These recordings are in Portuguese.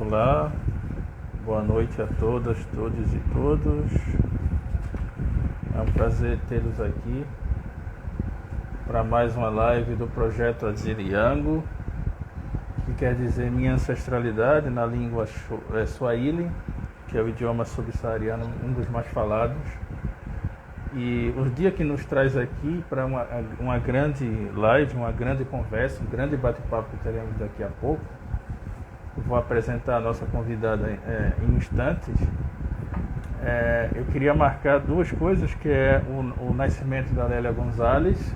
Olá, boa noite a todas, todos e todos. É um prazer tê-los aqui para mais uma live do projeto Aziriango, que quer dizer minha ancestralidade na língua Swahili, que é o idioma subsaariano, um dos mais falados. E o dia que nos traz aqui para uma grande live, uma grande conversa, um grande bate-papo que teremos daqui a pouco. Eu vou apresentar a nossa convidada em instantes. Eu queria marcar duas coisas, que é o nascimento da Lélia Gonzalez,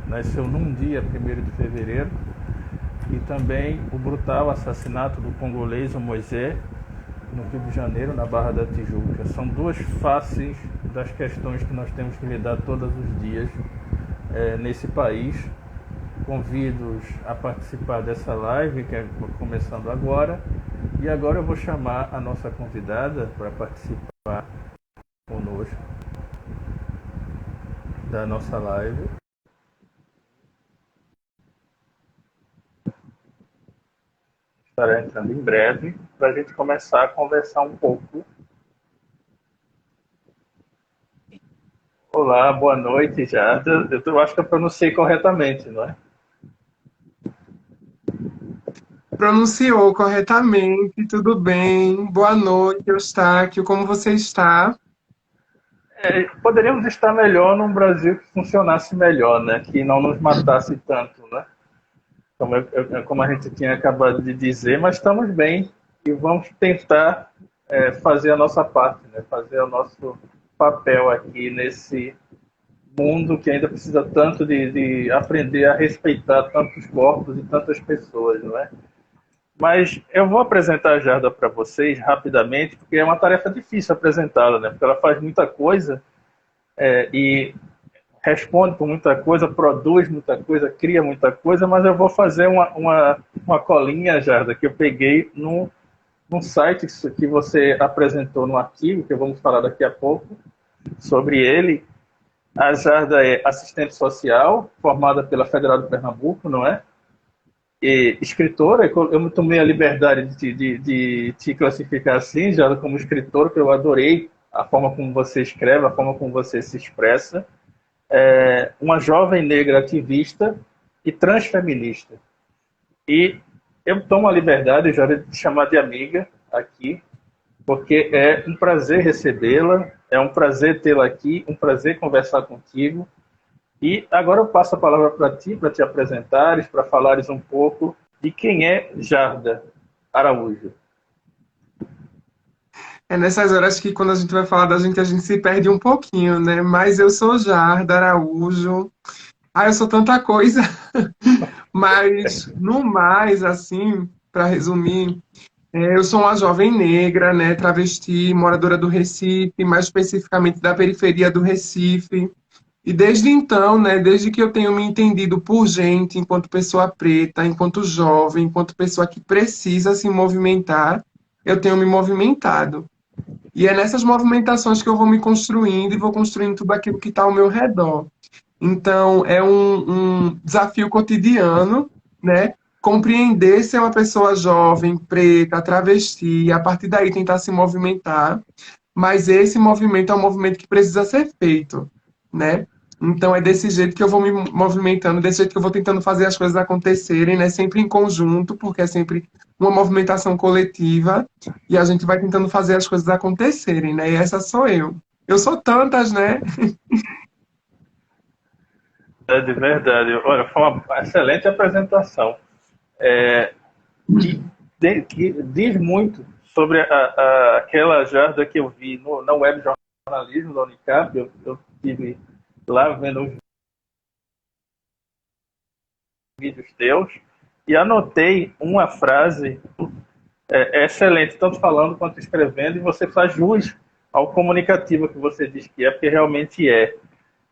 nasceu num dia, 1º de fevereiro, e também o brutal assassinato do congolês Moisés, no Rio de Janeiro, na Barra da Tijuca. São duas faces das questões que nós temos que lidar todos os dias nesse país. Convido-os a participar dessa live, que é começando agora. E agora eu vou chamar a nossa convidada para participar conosco da nossa live. Estará entrando em breve para a gente começar a conversar um pouco. Olá, boa noite, Jada. Eu acho que eu pronunciei corretamente, não é? Pronunciou corretamente, tudo bem. Boa noite, Eustáquio. Como você está? Poderíamos estar melhor num Brasil que funcionasse melhor, né? Que não nos matasse tanto, né? Como a gente tinha acabado de dizer, mas estamos bem e vamos tentar fazer a nossa parte, né? Fazer o nosso papel aqui nesse mundo que ainda precisa tanto de aprender a respeitar tantos corpos e tantas pessoas, não é? Mas eu vou apresentar a Jarda para vocês rapidamente, porque é uma tarefa difícil apresentá-la, né? Porque ela faz muita coisa e responde por muita coisa, produz muita coisa, cria muita coisa, mas eu vou fazer uma colinha, Jarda, que eu peguei num site que você apresentou no artigo, que vamos falar daqui a pouco, sobre ele. A Jarda é assistente social, formada pela Federal de Pernambuco, não é? E escritora, eu me tomei a liberdade de te classificar assim, Jarda, como escritora, que eu adorei a forma como você escreve, a forma como você se expressa. Uma jovem negra ativista e transfeminista. E eu tomo a liberdade, já de te chamar de amiga aqui, porque é um prazer recebê-la, é um prazer tê-la aqui, um prazer conversar contigo. E agora eu passo a palavra para te apresentares, para falares um pouco de quem é Jarda Araújo. É nessas horas que quando a gente vai falar da gente, a gente se perde um pouquinho, né? Mas eu sou Jarda Araújo. Eu sou tanta coisa. Mas, no mais, assim, para resumir, eu sou uma jovem negra, né? Travesti, moradora do Recife, mais especificamente da periferia do Recife. E desde então, né, desde que eu tenho me entendido por gente, enquanto pessoa preta, enquanto jovem, enquanto pessoa que precisa se movimentar, eu tenho me movimentado. E é nessas movimentações que eu vou me construindo e vou construindo tudo aquilo que está ao meu redor. Então, é um desafio cotidiano, né? Compreender ser uma pessoa jovem, preta, travesti, e a partir daí tentar se movimentar, mas esse movimento é um movimento que precisa ser feito, né? Então é desse jeito que eu vou me movimentando, desse jeito que eu vou tentando fazer as coisas acontecerem, né? Sempre em conjunto, porque é sempre uma movimentação coletiva e a gente vai tentando fazer as coisas acontecerem, né? E essa sou eu. Eu sou tantas, né? É de verdade. Olha, foi uma excelente apresentação. Que, que diz muito sobre aquela Jarda que eu vi na web jornalismo da Unicap. Eu estive lá vendo os vídeos teus e anotei uma frase excelente, tanto falando quanto escrevendo, e você faz jus ao comunicativo que você diz que é, porque realmente é.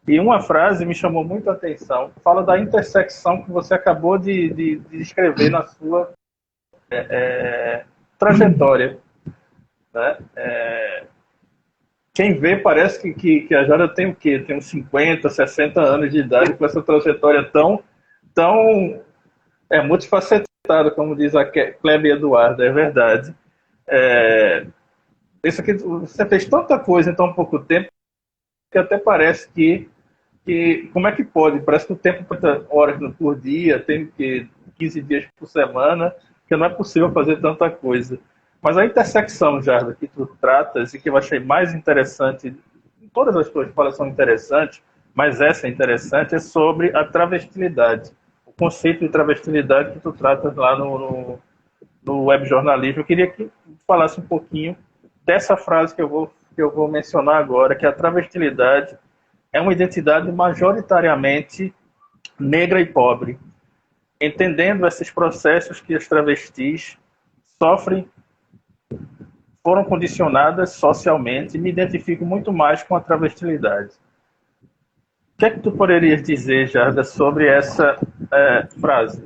E uma frase me chamou muito a atenção, fala da intersecção que você acabou de escrever na sua trajetória. Né? Quem vê parece que a Jara tem o quê? Tem uns 50, 60 anos de idade com essa trajetória tão multifacetada. como diz a Kleber Eduardo, é verdade. É, isso aqui, você fez tanta coisa em tão pouco tempo que até parece que como é que pode? Parece que o tempo 30 horas por dia, tem que 15 dias por semana, que não é possível fazer tanta coisa. Mas a intersecção, Jarda, que tu tratas e que eu achei mais interessante, todas as tuas falas são interessantes, mas essa é interessante, é sobre a travestilidade. O conceito de travestilidade que tu tratas lá no webjornalismo. Eu queria que tu falasse um pouquinho dessa frase que eu vou mencionar agora, que a travestilidade é uma identidade majoritariamente negra e pobre, entendendo esses processos que as travestis sofrem, foram condicionadas socialmente, me identifico muito mais com a travestilidade. O que é que tu poderias dizer, Jarda, sobre essa frase?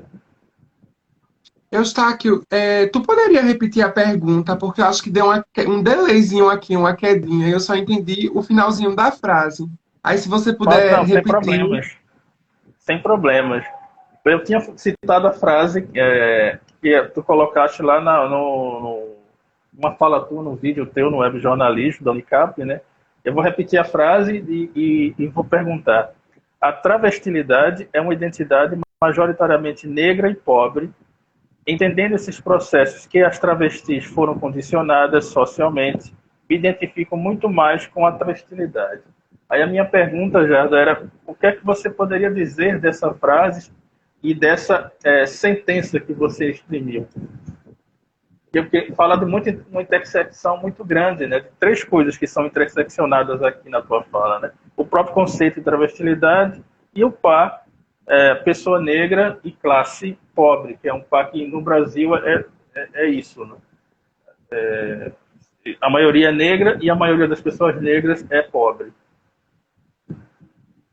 Eustáquio, tu poderia repetir a pergunta, porque eu acho que deu um delayzinho aqui, uma quedinha, eu só entendi o finalzinho da frase. Aí, se você puder Não, sem repetir. problemas. Sem problemas. Eu tinha citado a frase que tu colocaste lá numa fala tua, no vídeo teu, no web jornalismo da Unicap, né? Eu vou repetir a frase e vou perguntar. A travestilidade é uma identidade majoritariamente negra e pobre, entendendo esses processos que as travestis foram condicionadas socialmente, me identifico muito mais com a travestilidade. Aí a minha pergunta, Jarda, era o que é que você poderia dizer dessa frase e dessa sentença que você exprimiu? Porque fala de uma intersecção muito grande, né? De três coisas que são interseccionadas aqui na tua fala, né? O próprio conceito de travestilidade e o par pessoa negra e classe pobre, que é um par que no Brasil é isso, né? A maioria é negra e a maioria das pessoas negras é pobre.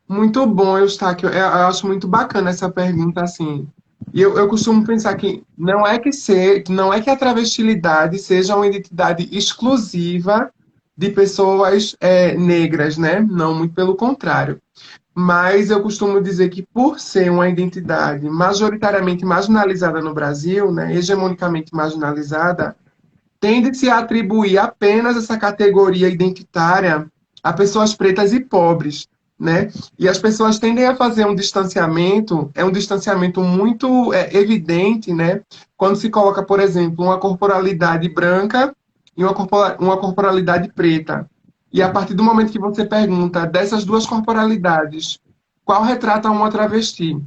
Muito bom, Eustáquio. Eu acho muito bacana essa pergunta, assim. E eu costumo pensar que não é que a travestilidade seja uma identidade exclusiva de pessoas negras, né? Não, muito pelo contrário. Mas eu costumo dizer que por ser uma identidade majoritariamente marginalizada no Brasil, né, hegemonicamente marginalizada, tende-se a atribuir apenas essa categoria identitária a pessoas pretas e pobres, né? E as pessoas tendem a fazer um distanciamento muito evidente, né? Quando se coloca, por exemplo, uma corporalidade branca e uma corporalidade preta. E a partir do momento que você pergunta dessas duas corporalidades, qual retrata uma travesti?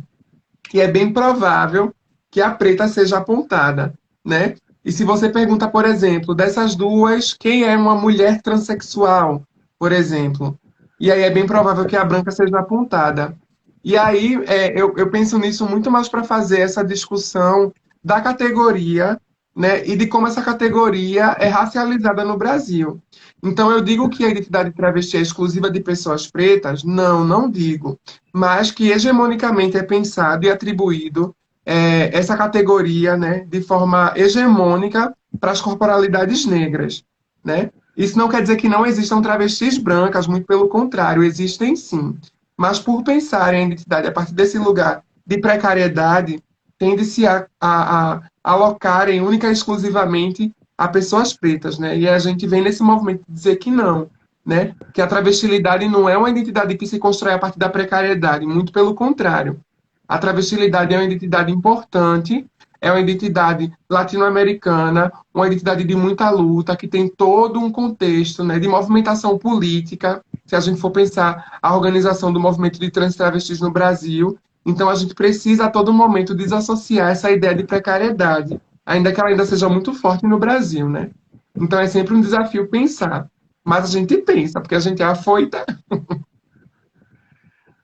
Que é bem provável que a preta seja apontada, né? E se você pergunta, por exemplo, dessas duas, quem é uma mulher transexual, por exemplo? E aí é bem provável que a branca seja apontada. E aí eu penso nisso muito mais para fazer essa discussão da categoria, né? E de como essa categoria é racializada no Brasil. Então eu digo que a identidade travesti é exclusiva de pessoas pretas? Não, não digo, mas que hegemonicamente é pensado e atribuído essa categoria, né, de forma hegemônica para as corporalidades negras, né? Isso não quer dizer que não existam travestis brancas, muito pelo contrário, existem sim. Mas por pensarem a identidade a partir desse lugar de precariedade, tende-se a alocarem única e exclusivamente a pessoas pretas, né? E a gente vem nesse movimento de dizer que não, né? Que a travestilidade não é uma identidade que se constrói a partir da precariedade, muito pelo contrário. A travestilidade é uma identidade importante, é uma identidade latino-americana, uma identidade de muita luta, que tem todo um contexto, né, de movimentação política, se a gente for pensar a organização do movimento de trans travestis no Brasil. Então, a gente precisa, a todo momento, desassociar essa ideia de precariedade, ainda que ela ainda seja muito forte no Brasil, né? Então, é sempre um desafio pensar. Mas a gente pensa, porque a gente é afoita.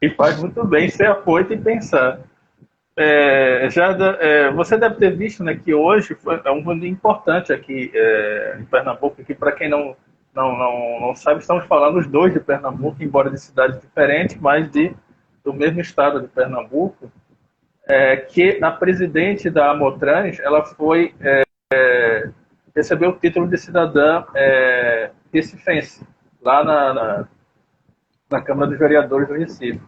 E faz muito bem ser afoito e pensar. Jada, você deve ter visto, né, que hoje é um dia importante aqui em Pernambuco, que para quem não sabe, estamos falando os dois de Pernambuco, embora de cidades diferentes, mas do mesmo estado de Pernambuco, que a presidente da Amotrans, ela recebeu o título de cidadã recifense, lá na Câmara dos Vereadores do Recife.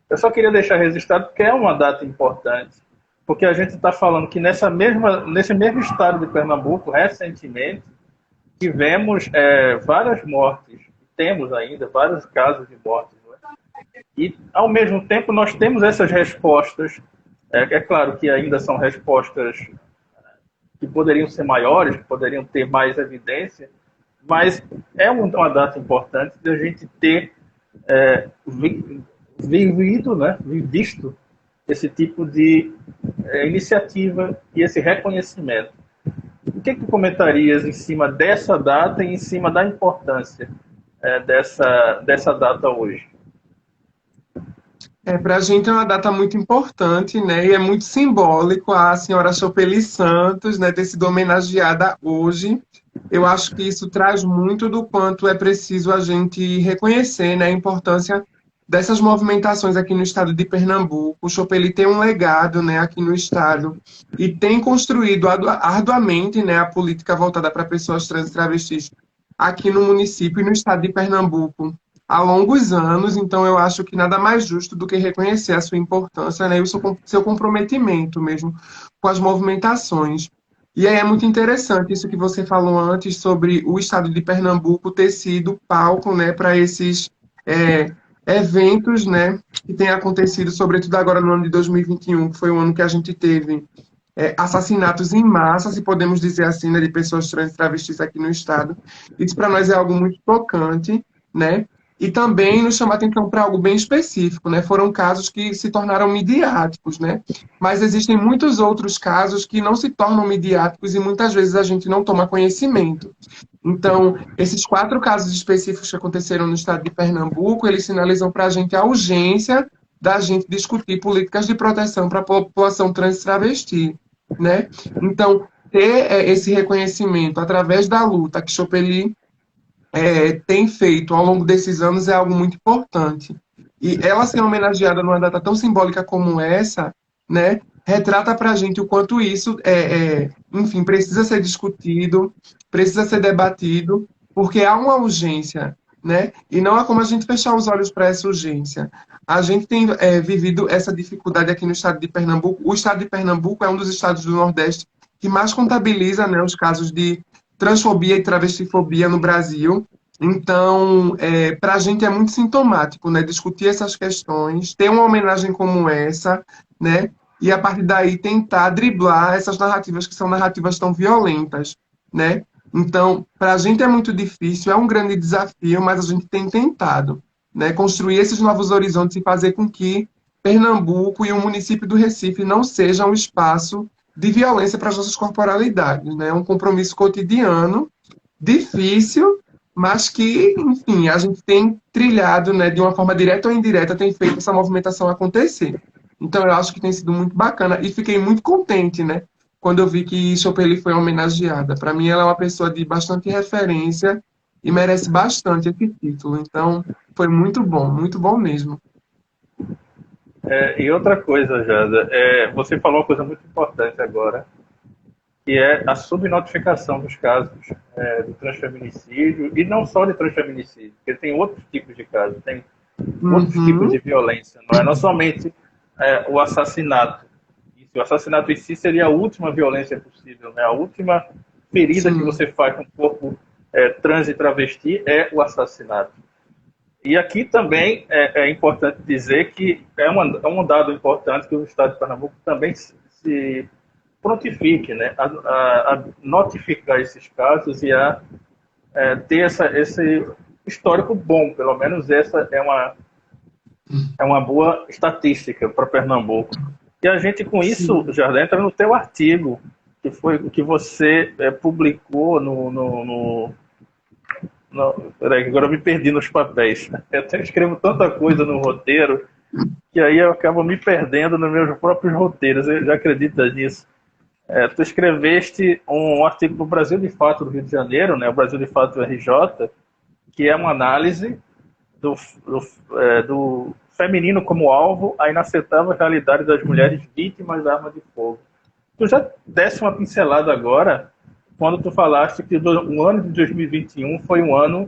Eu só queria deixar registrado porque é uma data importante. porque a gente está falando que nesse mesmo estado de Pernambuco, recentemente, tivemos várias mortes, temos ainda vários casos de mortes, não é? E, ao mesmo tempo, nós temos essas respostas, é claro que ainda são respostas que poderiam ser maiores, que poderiam ter mais evidência, mas é uma data importante de a gente ter vivido, né, visto esse tipo de iniciativa e esse reconhecimento. O que tu comentarias em cima dessa data e em cima da importância dessa data hoje? Para a gente é uma data muito importante, né? E é muito simbólico a senhora Chopeli Santos, né, ter sido homenageada hoje. Eu acho que isso traz muito do quanto é preciso a gente reconhecer, né, a importância dessas movimentações aqui no estado de Pernambuco. O Chopeli tem um legado, né, aqui no estado e tem construído arduamente, né, a política voltada para pessoas trans e travestis aqui no município e no estado de Pernambuco há longos anos, então eu acho que nada mais justo do que reconhecer a sua importância, né, e o seu comprometimento mesmo com as movimentações. E aí é muito interessante isso que você falou antes sobre o estado de Pernambuco ter sido palco, né, para esses eventos, né, que têm acontecido, sobretudo agora no ano de 2021, que foi o ano que a gente teve assassinatos em massa, se podemos dizer assim, né, de pessoas trans e travestis aqui no estado. Isso para nós é algo muito tocante, né? E também nos chama a atenção para algo bem específico, né? Foram casos que se tornaram midiáticos, né? Mas existem muitos outros casos que não se tornam midiáticos e muitas vezes a gente não toma conhecimento. Então, esses 4 casos específicos que aconteceram no estado de Pernambuco, eles sinalizam para a gente a urgência da gente discutir políticas de proteção para a população trans e travesti, né? Então, ter esse reconhecimento através da luta que Chopeli tem feito ao longo desses anos é algo muito importante. E ela ser homenageada numa data tão simbólica como essa, né, retrata para a gente o quanto isso, enfim, precisa ser discutido, precisa ser debatido, porque há uma urgência, né? E não há como a gente fechar os olhos para essa urgência. A gente tem vivido essa dificuldade aqui no estado de Pernambuco. O estado de Pernambuco é um dos estados do Nordeste que mais contabiliza, né, os casos de transfobia e travestifobia no Brasil. Então, para a gente é muito sintomático, né, discutir essas questões, ter uma homenagem como essa, né, e a partir daí tentar driblar essas narrativas que são narrativas tão violentas, né. Então, para a gente é muito difícil, é um grande desafio, mas a gente tem tentado, né, construir esses novos horizontes e fazer com que Pernambuco e o município do Recife não sejam um espaço de violência para as nossas corporalidades, né? É um compromisso cotidiano, difícil, mas que, enfim, a gente tem trilhado, né, de uma forma direta ou indireta, tem feito essa movimentação acontecer. Então, eu acho que tem sido muito bacana e fiquei muito contente, né, quando eu vi que Chopeli foi homenageada. Para mim, ela é uma pessoa de bastante referência e merece bastante esse título. Então, foi muito bom mesmo. E outra coisa, Jada, você falou uma coisa muito importante agora, que é a subnotificação dos casos de transfeminicídio, e não só de transfeminicídio, porque tem outros tipos de casos, tem outros tipos de violência, não somente o assassinato. O assassinato em si seria a última violência possível, né? A última ferida que você faz com o corpo trans e travesti é o assassinato. E aqui também é importante dizer que é um dado importante que o Estado de Pernambuco também se prontifique, né, a notificar esses casos e a ter esse histórico bom. Pelo menos essa é uma boa estatística para Pernambuco. E a gente, com isso, já entra no teu artigo, que foi o que você publicou peraí, agora eu me perdi nos papéis. Eu até escrevo tanta coisa no roteiro que aí eu acabo me perdendo nos meus próprios roteiros. Eu já acredito nisso. Tu escreveste um artigo do Brasil de Fato do Rio de Janeiro, né, o Brasil de Fato RJ, que é uma análise do feminino como alvo, a inaceitável realidade das mulheres vítimas da arma de fogo. Tu já desse uma pincelada agora, quando tu falaste que o ano de 2021 foi um ano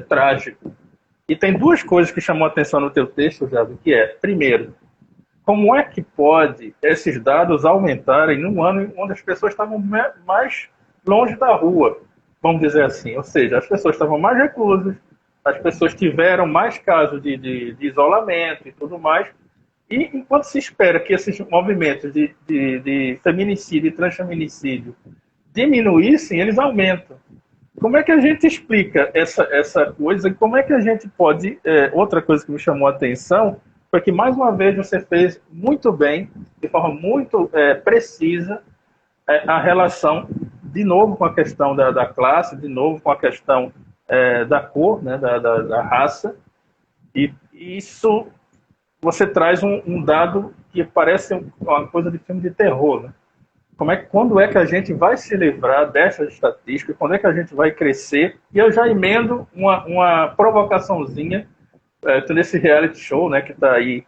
trágico. E tem duas coisas que chamam a atenção no teu texto, Javi, que é, primeiro, como é que pode esses dados aumentarem num ano onde as pessoas estavam mais longe da rua, vamos dizer assim, ou seja, as pessoas estavam mais reclusas, as pessoas tiveram mais casos de isolamento e tudo mais, e enquanto se espera que esses movimentos de feminicídio e transfeminicídio diminuíssem, eles aumentam. Como é que a gente explica essa coisa? Como é que a gente pode... outra coisa que me chamou a atenção foi que, mais uma vez, você fez muito bem, de forma muito precisa, a relação, de novo, com a questão da classe, de novo, com a questão da cor, né, da raça. E isso, você traz um dado que parece uma coisa de filme de terror, né? Quando é que a gente vai se livrar dessas estatísticas? Quando é que a gente vai crescer? E eu já emendo uma provocaçãozinha nesse reality show, né, que está aí,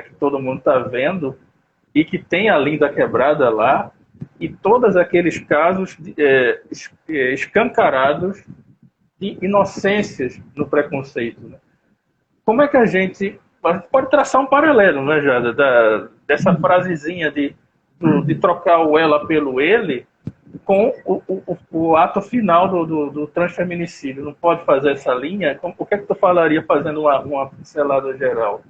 que todo mundo está vendo, e que tem a Linda Quebrada lá, e todos aqueles casos escancarados de inocências no preconceito. Né? Como é que a gente pode traçar um paralelo, né, Jada, dessa frasezinha de trocar o ela pelo ele com o ato final do transfeminicídio? Não pode fazer essa linha? O que é que tu falaria fazendo uma pincelada geral?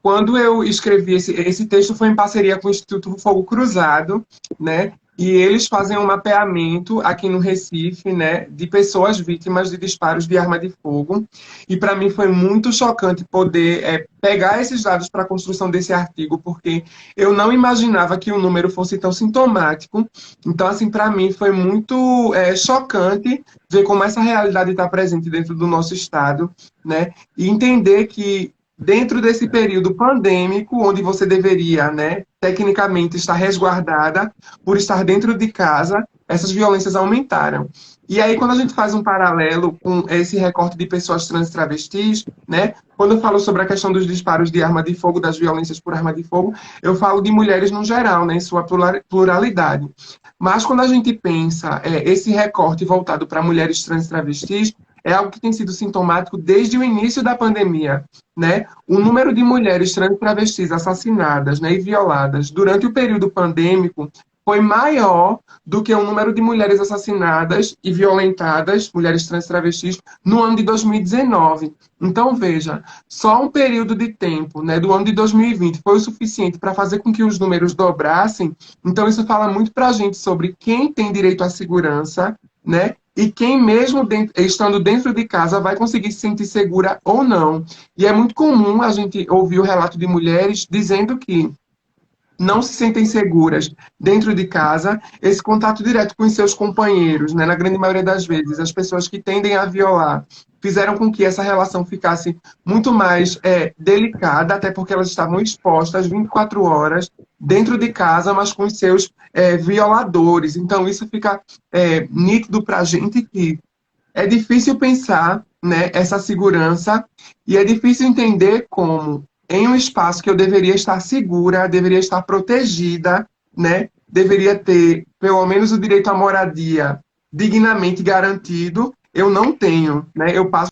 Quando eu escrevi esse texto foi em parceria com o Instituto Fogo Cruzado, né? E eles fazem um mapeamento aqui no Recife, né, de pessoas vítimas de disparos de arma de fogo. E para mim foi muito chocante poder pegar esses dados para a construção desse artigo, porque eu não imaginava que o número fosse tão sintomático. Então, assim, para mim foi muito chocante ver como essa realidade está presente dentro do nosso estado, né? E entender que dentro desse período pandêmico, onde você deveria, né, tecnicamente estar resguardada, por estar dentro de casa, essas violências aumentaram. E aí, quando a gente faz um paralelo com esse recorte de pessoas trans e travestis, né, quando eu falo sobre a questão dos disparos de arma de fogo, das violências por arma de fogo, eu falo de mulheres no geral, né, em sua pluralidade. Mas quando a gente pensa esse recorte voltado para mulheres trans e travestis, é algo que tem sido sintomático desde o início da pandemia, né? O número de mulheres trans e travestis assassinadas, né, e violadas durante o período pandêmico foi maior do que o número de mulheres assassinadas e violentadas, mulheres trans e travestis, no ano de 2019. Então, veja, só um período de tempo, né, do ano de 2020 foi o suficiente para fazer com que os números dobrassem. Então, isso fala muito para a gente sobre quem tem direito à segurança, né? E quem, mesmo estando dentro de casa, vai conseguir se sentir segura ou não. E é muito comum a gente ouvir o relato de mulheres dizendo que não se sentem seguras dentro de casa, esse contato direto com os seus companheiros, né, na grande maioria das vezes, as pessoas que tendem a violar, fizeram com que essa relação ficasse muito mais delicada, até porque elas estavam expostas 24 horas dentro de casa, mas com os seus violadores. Então, isso fica nítido para a gente que é difícil pensar, né, essa segurança e é difícil entender como, em um espaço que eu deveria estar segura, deveria estar protegida, né, deveria ter pelo menos o direito à moradia dignamente garantido, eu não tenho, né? Eu passo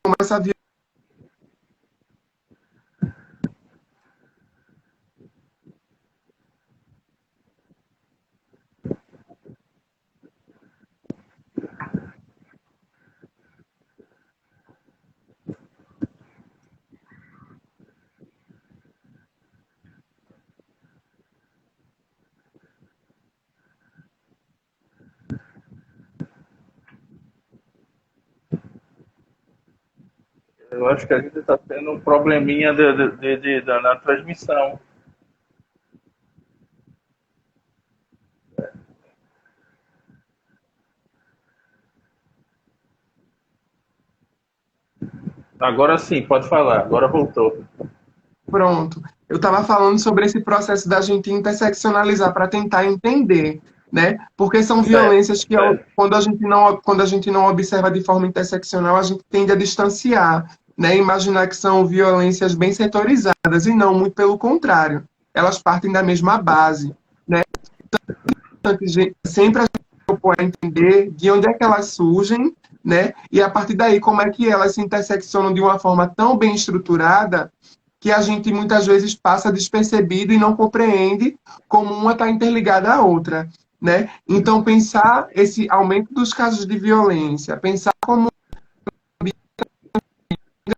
por essa vida. Eu acho que a gente está tendo um probleminha na transmissão. Agora sim, pode falar. Agora voltou. Pronto. Eu estava falando sobre esse processo da gente interseccionalizar para tentar entender, né? Porque são violências que, quando a gente não observa de forma interseccional, a gente tende a distanciar, né? Imaginar que são violências bem setorizadas, e não, muito pelo contrário. Elas partem da mesma base, né? Sempre a propor a entender de onde é que elas surgem, né? E a partir daí, como é que elas se interseccionam de uma forma tão bem estruturada que a gente muitas vezes passa despercebido e não compreende como uma está interligada à outra, né? Então, pensar esse aumento dos casos de violência, pensar como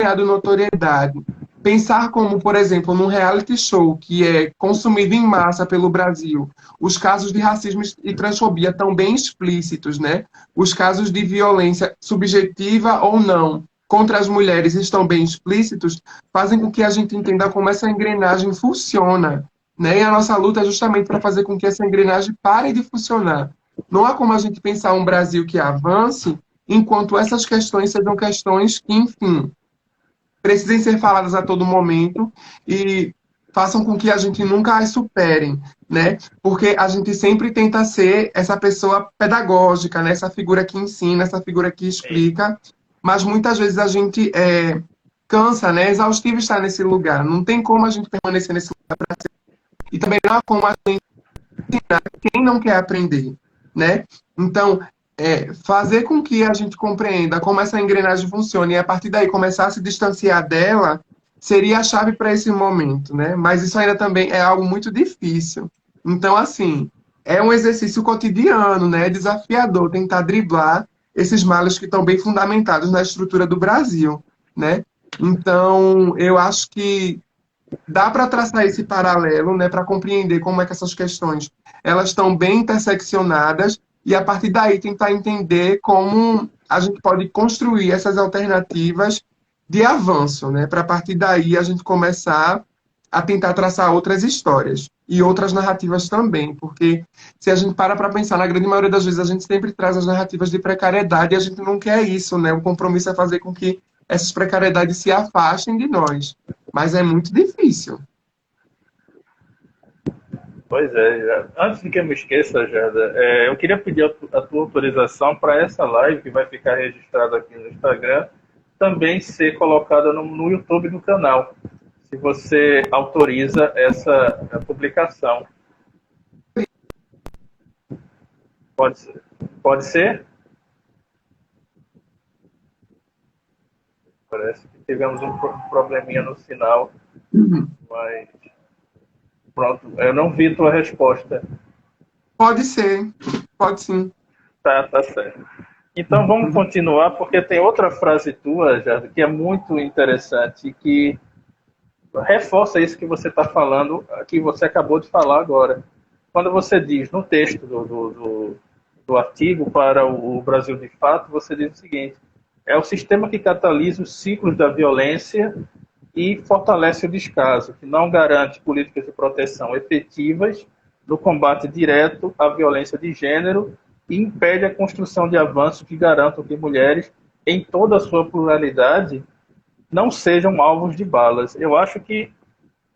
ganhado notoriedade, pensar como, por exemplo, num reality show que é consumido em massa pelo Brasil, os casos de racismo e transfobia estão bem explícitos, né? Os casos de violência subjetiva ou não contra as mulheres estão bem explícitos, fazem com que a gente entenda como essa engrenagem funciona, né? E a nossa luta é justamente para fazer com que essa engrenagem pare de funcionar. Não há como a gente pensar um Brasil que avance enquanto essas questões sejam questões que, enfim, precisem ser faladas a todo momento e façam com que a gente nunca as supere, né? Porque a gente sempre tenta ser essa pessoa pedagógica, né? Essa figura que ensina, essa figura que explica, mas muitas vezes a gente cansa, né? É exaustivo estar nesse lugar. Não tem como a gente permanecer nesse lugar para sempre. E também não há como a gente ensinar quem não quer aprender, né? Então, fazer com que a gente compreenda como essa engrenagem funciona e a partir daí começar a se distanciar dela seria a chave para esse momento, né? Mas isso ainda também é algo muito difícil. Então, assim, é um exercício cotidiano, né? É desafiador tentar driblar esses males que estão bem fundamentados na estrutura do Brasil, né? Então, eu acho que dá para traçar esse paralelo, né, para compreender como é que essas questões elas estão bem interseccionadas e a partir daí tentar entender como a gente pode construir essas alternativas de avanço, né, para a partir daí a gente começar a tentar traçar outras histórias e outras narrativas também, porque se a gente para pensar, na grande maioria das vezes a gente sempre traz as narrativas de precariedade e a gente não quer isso, né? O compromisso é fazer com que essas precariedades se afastem de nós. Mas é muito difícil. Pois é, antes de que eu me esqueça, Gerda, eu queria pedir a tua autorização para essa live que vai ficar registrada aqui no Instagram também ser colocada no YouTube do canal, se você autoriza essa publicação. Pode ser? Pode ser? Parece que tivemos um probleminha no sinal, mas pronto, eu não vi tua resposta. Pode ser, pode sim. Tá certo. Então vamos continuar, porque tem outra frase tua, Jada, que é muito interessante e que reforça isso que você está falando, que você acabou de falar agora. Quando você diz no texto do artigo para o Brasil de Fato, você diz o seguinte: é o sistema que catalisa os ciclos da violência e fortalece o descaso, que não garante políticas de proteção efetivas no combate direto à violência de gênero e impede a construção de avanços que garantam que mulheres, em toda a sua pluralidade, não sejam alvos de balas. Eu acho que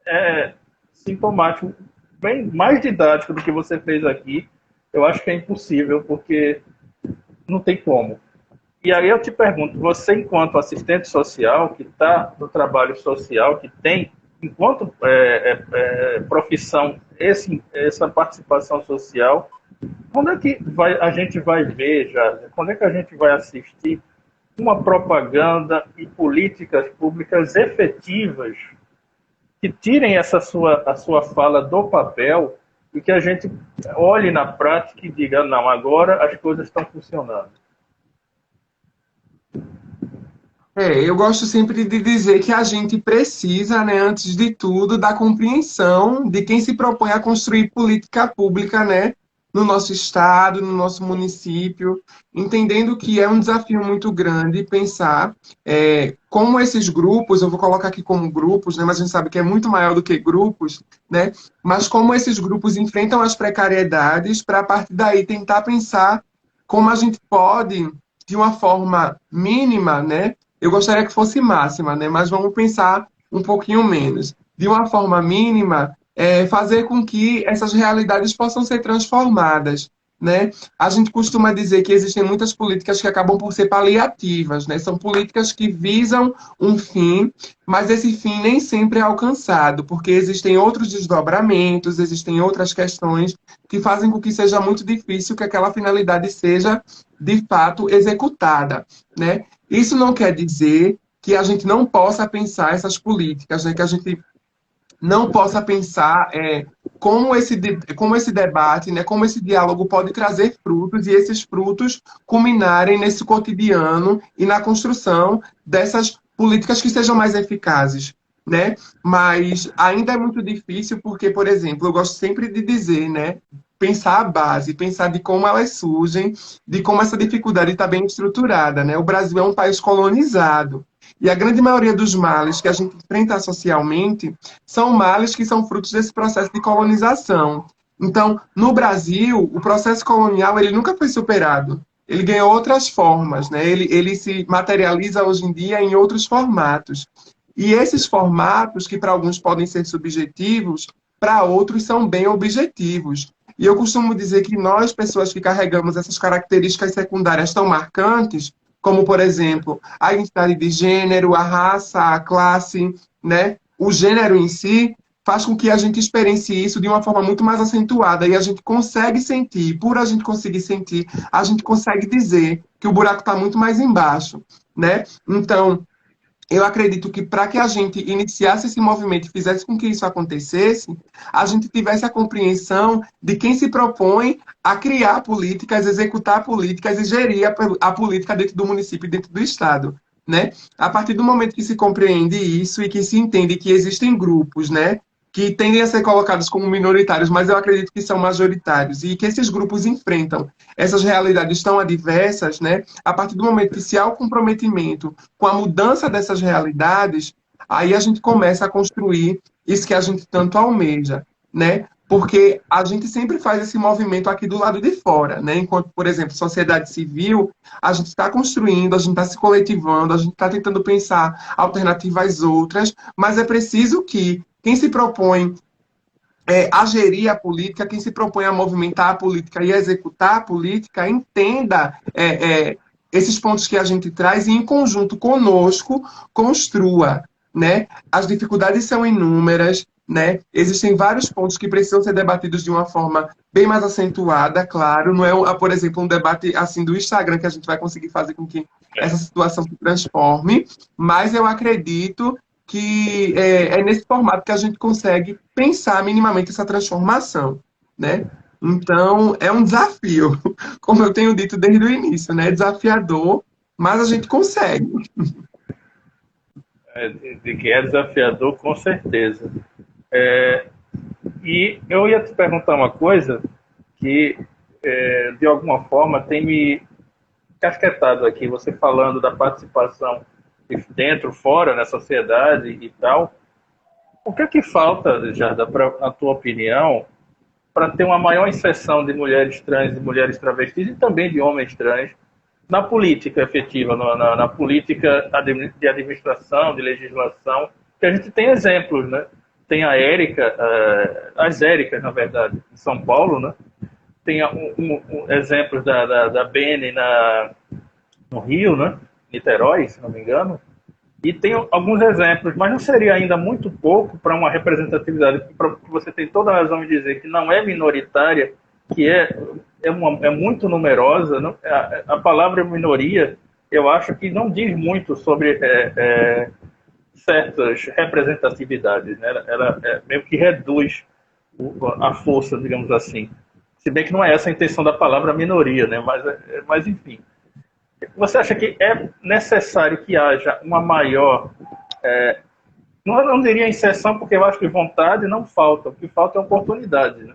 é sintomático, bem mais didático do que você fez aqui. Eu acho que é impossível, porque não tem como. E aí eu te pergunto, você enquanto assistente social, que está no trabalho social, que tem, enquanto profissão, essa participação social, quando é que a gente vai ver, já? Quando é que a gente vai assistir uma propaganda e políticas públicas efetivas que tirem a sua fala do papel e que a gente olhe na prática e diga, não, agora as coisas estão funcionando? Eu gosto sempre de dizer que a gente precisa, né, antes de tudo, da compreensão de quem se propõe a construir política pública, né, no nosso estado, no nosso município, entendendo que é um desafio muito grande pensar como esses grupos, eu vou colocar aqui como grupos, né, mas a gente sabe que é muito maior do que grupos, né, mas como esses grupos enfrentam as precariedades para, a partir daí, tentar pensar como a gente pode, de uma forma mínima, né, eu gostaria que fosse máxima, né? Mas vamos pensar um pouquinho menos. De uma forma mínima, fazer com que essas realidades possam ser transformadas. né? A gente costuma dizer que existem muitas políticas que acabam por ser paliativas, né? São políticas que visam um fim, mas esse fim nem sempre é alcançado, porque existem outros desdobramentos, existem outras questões que fazem com que seja muito difícil que aquela finalidade seja, de fato, executada, né? Isso não quer dizer que a gente não possa pensar essas políticas, né? Que a gente não possa pensar como esse debate, né, como esse diálogo pode trazer frutos e esses frutos culminarem nesse cotidiano e na construção dessas políticas que sejam mais eficazes, né? Mas ainda é muito difícil porque, por exemplo, eu gosto sempre de dizer, né, pensar a base, pensar de como elas surgem, de como essa dificuldade está bem estruturada, né? O Brasil é um país colonizado. E a grande maioria dos males que a gente enfrenta socialmente são males que são frutos desse processo de colonização. Então, no Brasil, o processo colonial ele nunca foi superado. Ele ganhou outras formas, né? Ele se materializa hoje em dia em outros formatos. E esses formatos, que para alguns podem ser subjetivos, para outros são bem objetivos. E eu costumo dizer que nós, pessoas que carregamos essas características secundárias tão marcantes, como, por exemplo, a identidade de gênero, a raça, a classe, né? O gênero em si, faz com que a gente experiencie isso de uma forma muito mais acentuada e a gente consegue sentir, por a gente conseguir sentir, a gente consegue dizer que o buraco está muito mais embaixo, né? Então, eu acredito que para que a gente iniciasse esse movimento e fizesse com que isso acontecesse, a gente tivesse a compreensão de quem se propõe a criar políticas, executar políticas e gerir a política dentro do município e dentro do Estado, né? A partir do momento que se compreende isso e que se entende que existem grupos, né, que tendem a ser colocados como minoritários, mas eu acredito que são majoritários, e que esses grupos enfrentam essas realidades tão adversas, né? A partir do momento que se há o comprometimento com a mudança dessas realidades, aí a gente começa a construir isso que a gente tanto almeja, né? Porque a gente sempre faz esse movimento aqui do lado de fora, né? Enquanto, por exemplo, sociedade civil, a gente está construindo, a gente está se coletivando, a gente está tentando pensar alternativas outras, mas é preciso que quem se propõe a gerir a política, quem se propõe a movimentar a política e a executar a política, entenda esses pontos que a gente traz e, em conjunto conosco, construa, né? As dificuldades são inúmeras, né? Existem vários pontos que precisam ser debatidos de uma forma bem mais acentuada, claro. Não é, por exemplo, um debate assim do Instagram que a gente vai conseguir fazer com que essa situação se transforme, mas eu acredito que é nesse formato que a gente consegue pensar minimamente essa transformação, né? Então, é um desafio, como eu tenho dito desde o início, né? É desafiador, mas a gente consegue. De que é desafiador, com certeza. É, e eu ia te perguntar uma coisa que, de alguma forma, tem me casquetado aqui, você falando da participação de dentro, fora, na sociedade e tal. O que é que falta, Jarda, na tua opinião, para ter uma maior inserção de mulheres trans e mulheres travestis e também de homens trans na política efetiva, na política de administração, de legislação, que a gente tem exemplos, né? Tem a Érica, as Éricas, na verdade, em São Paulo, né? Tem exemplos da Bene no Rio, né? Niterói, se não me engano. E tem alguns exemplos, mas não seria ainda muito pouco para uma representatividade que você tem toda a razão em dizer que não é minoritária, que é muito numerosa. Não? A palavra minoria, eu acho que não diz muito sobre certas representatividades. Né? Ela meio que reduz a força, digamos assim. Se bem que não é essa a intenção da palavra minoria, né? Mas enfim. Você acha que é necessário que haja uma maior... não diria inserção, porque eu acho que vontade não falta. O que falta é oportunidade. Né?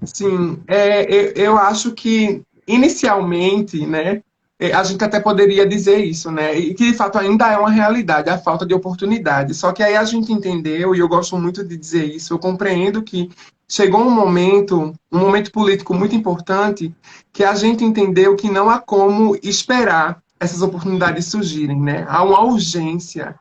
Sim, eu acho que, inicialmente, né, a gente até poderia dizer isso, né, e que, de fato, ainda é uma realidade, a falta de oportunidade. Só que aí a gente entendeu, e eu gosto muito de dizer isso, eu compreendo que chegou um momento político muito importante, que a gente entendeu que não há como esperar essas oportunidades surgirem, né? Há uma urgência.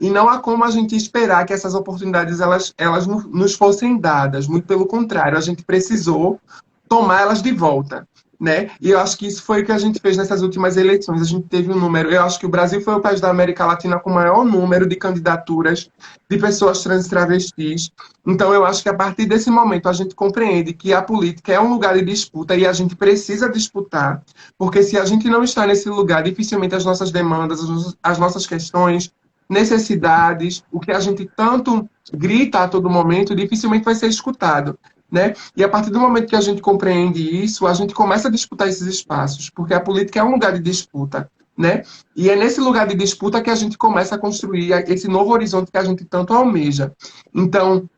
E não há como a gente esperar que essas oportunidades elas nos fossem dadas. Muito pelo contrário, a gente precisou tomar elas de volta, né? E eu acho que isso foi o que a gente fez nessas últimas eleições. A gente teve um número, eu acho que o Brasil foi o país da América Latina com o maior número de candidaturas de pessoas trans e travestis. Então, eu acho que a partir desse momento a gente compreende que a política é um lugar de disputa e a gente precisa disputar, porque se a gente não está nesse lugar, dificilmente as nossas demandas, as nossas questões, necessidades, o que a gente tanto grita a todo momento, dificilmente vai ser escutado, né? E a partir do momento que a gente compreende isso, a gente começa a disputar esses espaços, porque a política é um lugar de disputa, né? E é nesse lugar de disputa que a gente começa a construir esse novo horizonte que a gente tanto almeja. Então,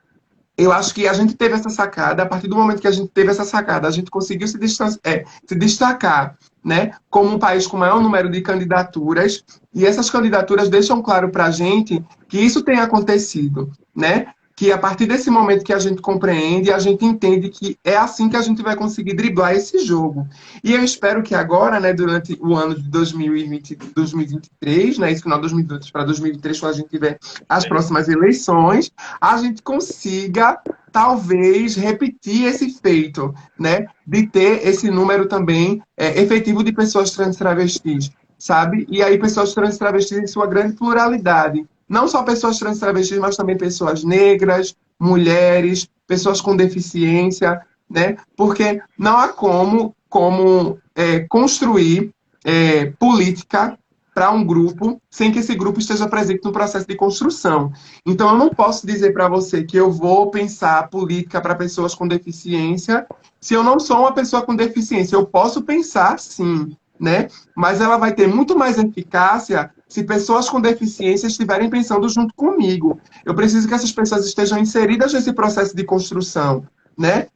eu acho que a gente teve essa sacada, a partir do momento que a gente teve essa sacada, a gente conseguiu se destacar, né, como um país com maior número de candidaturas, e essas candidaturas deixam claro para a gente que isso tem acontecido, né? Que a partir desse momento que a gente compreende, a gente entende que é assim que a gente vai conseguir driblar esse jogo. E eu espero que agora, né, durante o ano de 2020, 2023, né, esse final de 2022 para 2023, quando a gente tiver as próximas eleições, a gente consiga, talvez, repetir esse feito, né? De ter esse número também efetivo de pessoas trans e travestis, sabe? E aí pessoas trans e travestis em sua grande pluralidade. Não só pessoas trans e travestis, mas também pessoas negras, mulheres, pessoas com deficiência, né? Porque não há como construir política para um grupo sem que esse grupo esteja presente no processo de construção. Então, eu não posso dizer para você que eu vou pensar política para pessoas com deficiência se eu não sou uma pessoa com deficiência. Eu posso pensar, sim, né? Mas ela vai ter muito mais eficácia se pessoas com deficiência estiverem pensando junto comigo. Eu preciso que essas pessoas estejam inseridas nesse processo de construção, né?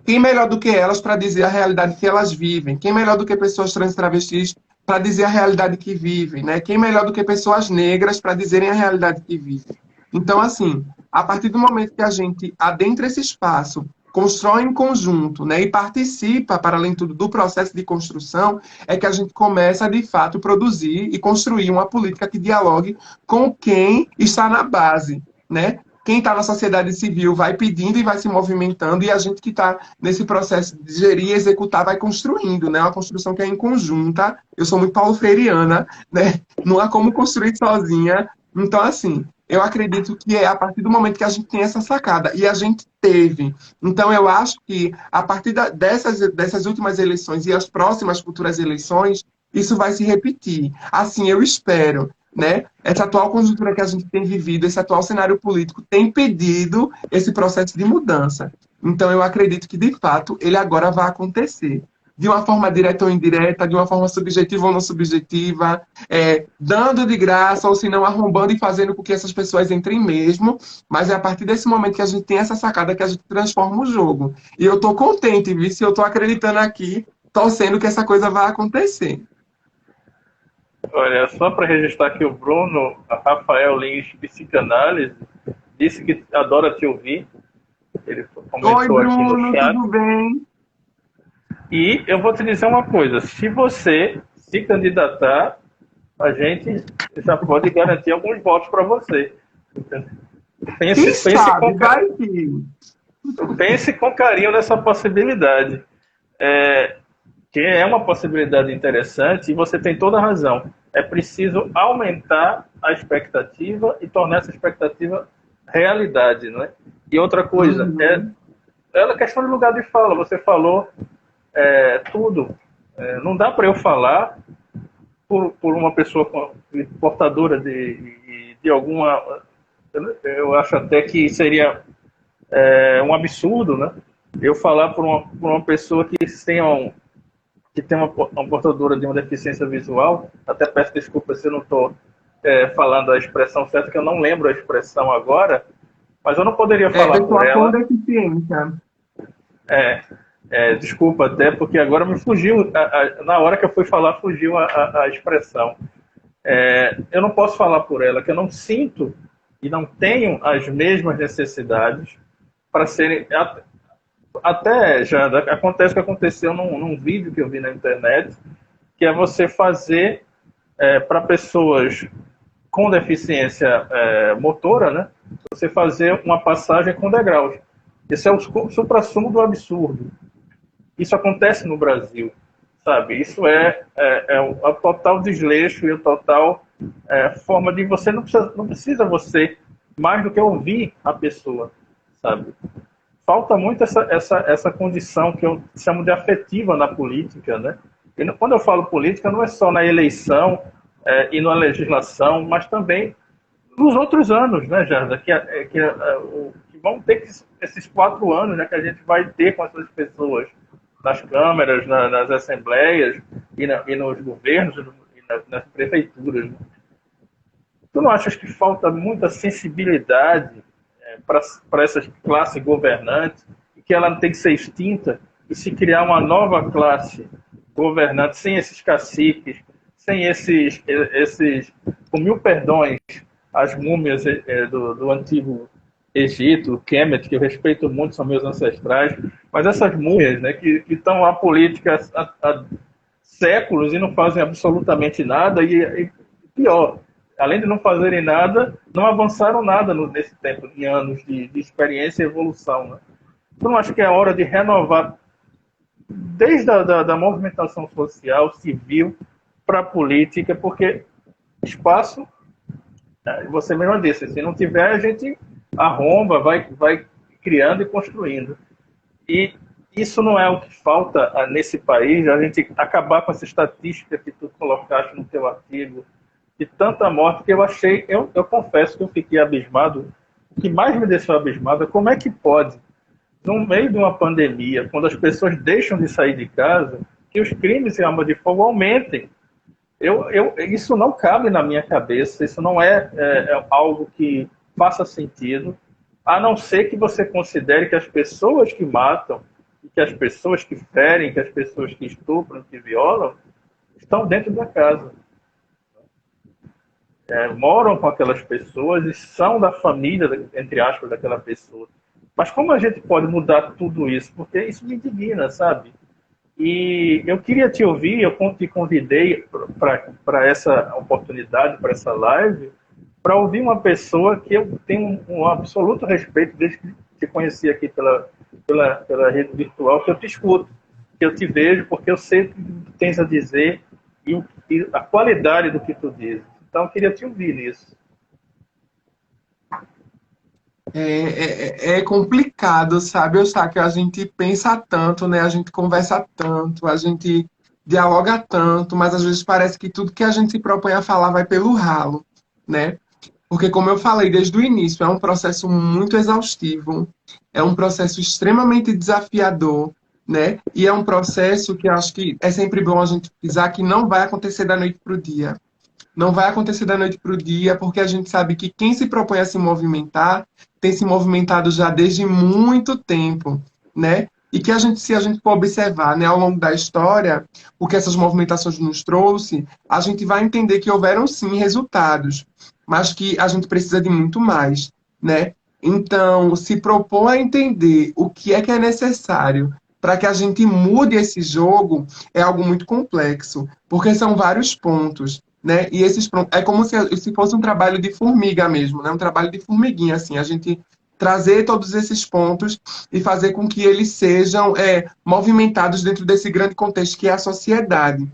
Quem melhor do que elas para dizer a realidade que elas vivem? Quem melhor do que pessoas trans e travestis para dizer a realidade que vivem, né? Quem melhor do que pessoas negras para dizerem a realidade que vivem? Então, assim, a partir do momento que a gente adentra esse espaço, constrói em conjunto, né, e participa, para além de tudo, do processo de construção, é que a gente começa, de fato, produzir e construir uma política que dialogue com quem está na base, né? Quem está na sociedade civil vai pedindo e vai se movimentando, e a gente que está nesse processo de gerir e executar vai construindo, né? Uma construção que é em conjunta. Eu sou muito paulo freireana, né? Não há como construir sozinha. Então, assim, eu acredito que é a partir do momento que a gente tem essa sacada, e a gente teve. Então, eu acho que a partir dessas últimas eleições e as próximas futuras eleições, isso vai se repetir. Assim, eu espero, né? Essa atual conjuntura que a gente tem vivido, esse atual cenário político tem pedido esse processo de mudança. Então, eu acredito que, de fato, ele agora vai acontecer. De uma forma direta ou indireta, de uma forma subjetiva ou não subjetiva, dando de graça, ou se não, arrombando e fazendo com que essas pessoas entrem mesmo. Mas é a partir desse momento que a gente tem essa sacada que a gente transforma o jogo. E eu estou contente, viu? Se eu estou acreditando aqui, torcendo que essa coisa vai acontecer. Olha, só para registrar aqui o Bruno, a Rafael Lins, psicanálise, disse que adora te ouvir. Ele Oi, comentou aqui no Bruno, chat. tudo bem? E eu vou te dizer uma coisa: se você se candidatar, a gente já pode garantir alguns votos para você. Quem sabe, Com, vai que... pense com carinho nessa possibilidade. Que é uma possibilidade interessante e você tem toda a razão. É preciso aumentar a expectativa e tornar essa expectativa realidade, né? E outra coisa, é a questão de lugar de fala. Você falou tudo. Não dá para eu falar por uma pessoa portadora de alguma... Eu acho até que seria um absurdo, né? Eu falar por uma pessoa que tem uma portadora de uma deficiência visual. Até peço desculpa se eu não estou falando a expressão certa, que eu não lembro a expressão agora, mas eu não poderia falar por pessoa com ela. deficiência. Desculpa até, porque agora me fugiu, na hora que eu fui falar, fugiu a expressão. Eu não posso falar por ela, que eu não sinto e não tenho as mesmas necessidades para serem... Até já acontece o que aconteceu num vídeo que eu vi na internet, que é você fazer para pessoas com deficiência motora, né? Você fazer uma passagem com degraus. Esse é o suprassumo do absurdo. Isso acontece no Brasil, sabe? Isso é o total desleixo e o total forma de você não precisa você mais do que ouvir a pessoa, sabe? Falta muito essa condição que eu chamo de afetiva na política, né? E quando eu falo política, não é só na eleição e na legislação, mas também nos outros anos, né, Jarda? Que vão ter esses 4 anos, né, que a gente vai ter com essas pessoas nas câmaras, nas assembleias e nos governos e nas prefeituras. Né? Tu não achas que falta muita sensibilidade para essas classes governantes e que ela tem que ser extinta e se criar uma nova classe governante sem esses caciques, sem esses com mil perdões, as múmias do antigo Egito, Kemet, que eu respeito muito, são meus ancestrais, mas essas múmias, né, que estão na política há séculos e não fazem absolutamente nada, e pior, além de não fazerem nada, não avançaram nada nesse tempo, em anos de experiência e evolução. Né? Eu não acho que é hora de renovar, desde da movimentação social, civil, para a política, porque espaço, você mesmo disse, se não tiver, a gente arromba, vai criando e construindo. E isso não é o que falta nesse país, a gente acabar com essa estatística que tu colocaste no teu artigo, de tanta morte que eu achei, eu confesso que eu fiquei abismado. O que mais me deixou abismado é como é que pode, no meio de uma pandemia, quando as pessoas deixam de sair de casa, que os crimes em arma de fogo aumentem. Isso não cabe na minha cabeça, isso não é algo que faça sentido, a não ser que você considere que as pessoas que matam, que as pessoas que ferem, que as pessoas que estupram, que violam, estão dentro da casa. Moram com aquelas pessoas e são da família, entre aspas, daquela pessoa. Mas como a gente pode mudar tudo isso? Porque isso me indigna, sabe? E eu queria te ouvir, eu te convidei para essa oportunidade, para essa live, para ouvir uma pessoa que eu tenho um absoluto respeito desde que te conheci aqui pela rede virtual, que eu te escuto, que eu te vejo, porque eu sei o que tu tens a dizer e a qualidade do que tu dizes. Então, eu queria te ouvir nisso. É complicado, sabe? Eu sei que a gente pensa tanto, né? A gente conversa tanto, a gente dialoga tanto, mas às vezes parece que tudo que a gente se propõe a falar vai pelo ralo, né? Porque, como eu falei desde o início, é um processo muito exaustivo, é um processo extremamente desafiador, né? E é um processo que eu acho que é sempre bom a gente pisar que não vai acontecer da noite para o dia. Não vai acontecer da noite para o dia, porque a gente sabe que quem se propõe a se movimentar tem se movimentado já desde muito tempo, né? E que se a gente for observar, né, ao longo da história, o que essas movimentações nos trouxe, a gente vai entender que houveram sim resultados, mas que a gente precisa de muito mais, né? Então, se propor a entender o que é necessário para que a gente mude esse jogo é algo muito complexo, porque são vários pontos, né? E esses é como se fosse um trabalho de formiga mesmo, né? Um trabalho de formiguinha, assim, a gente trazer todos esses pontos e fazer com que eles sejam movimentados dentro desse grande contexto que é a sociedade.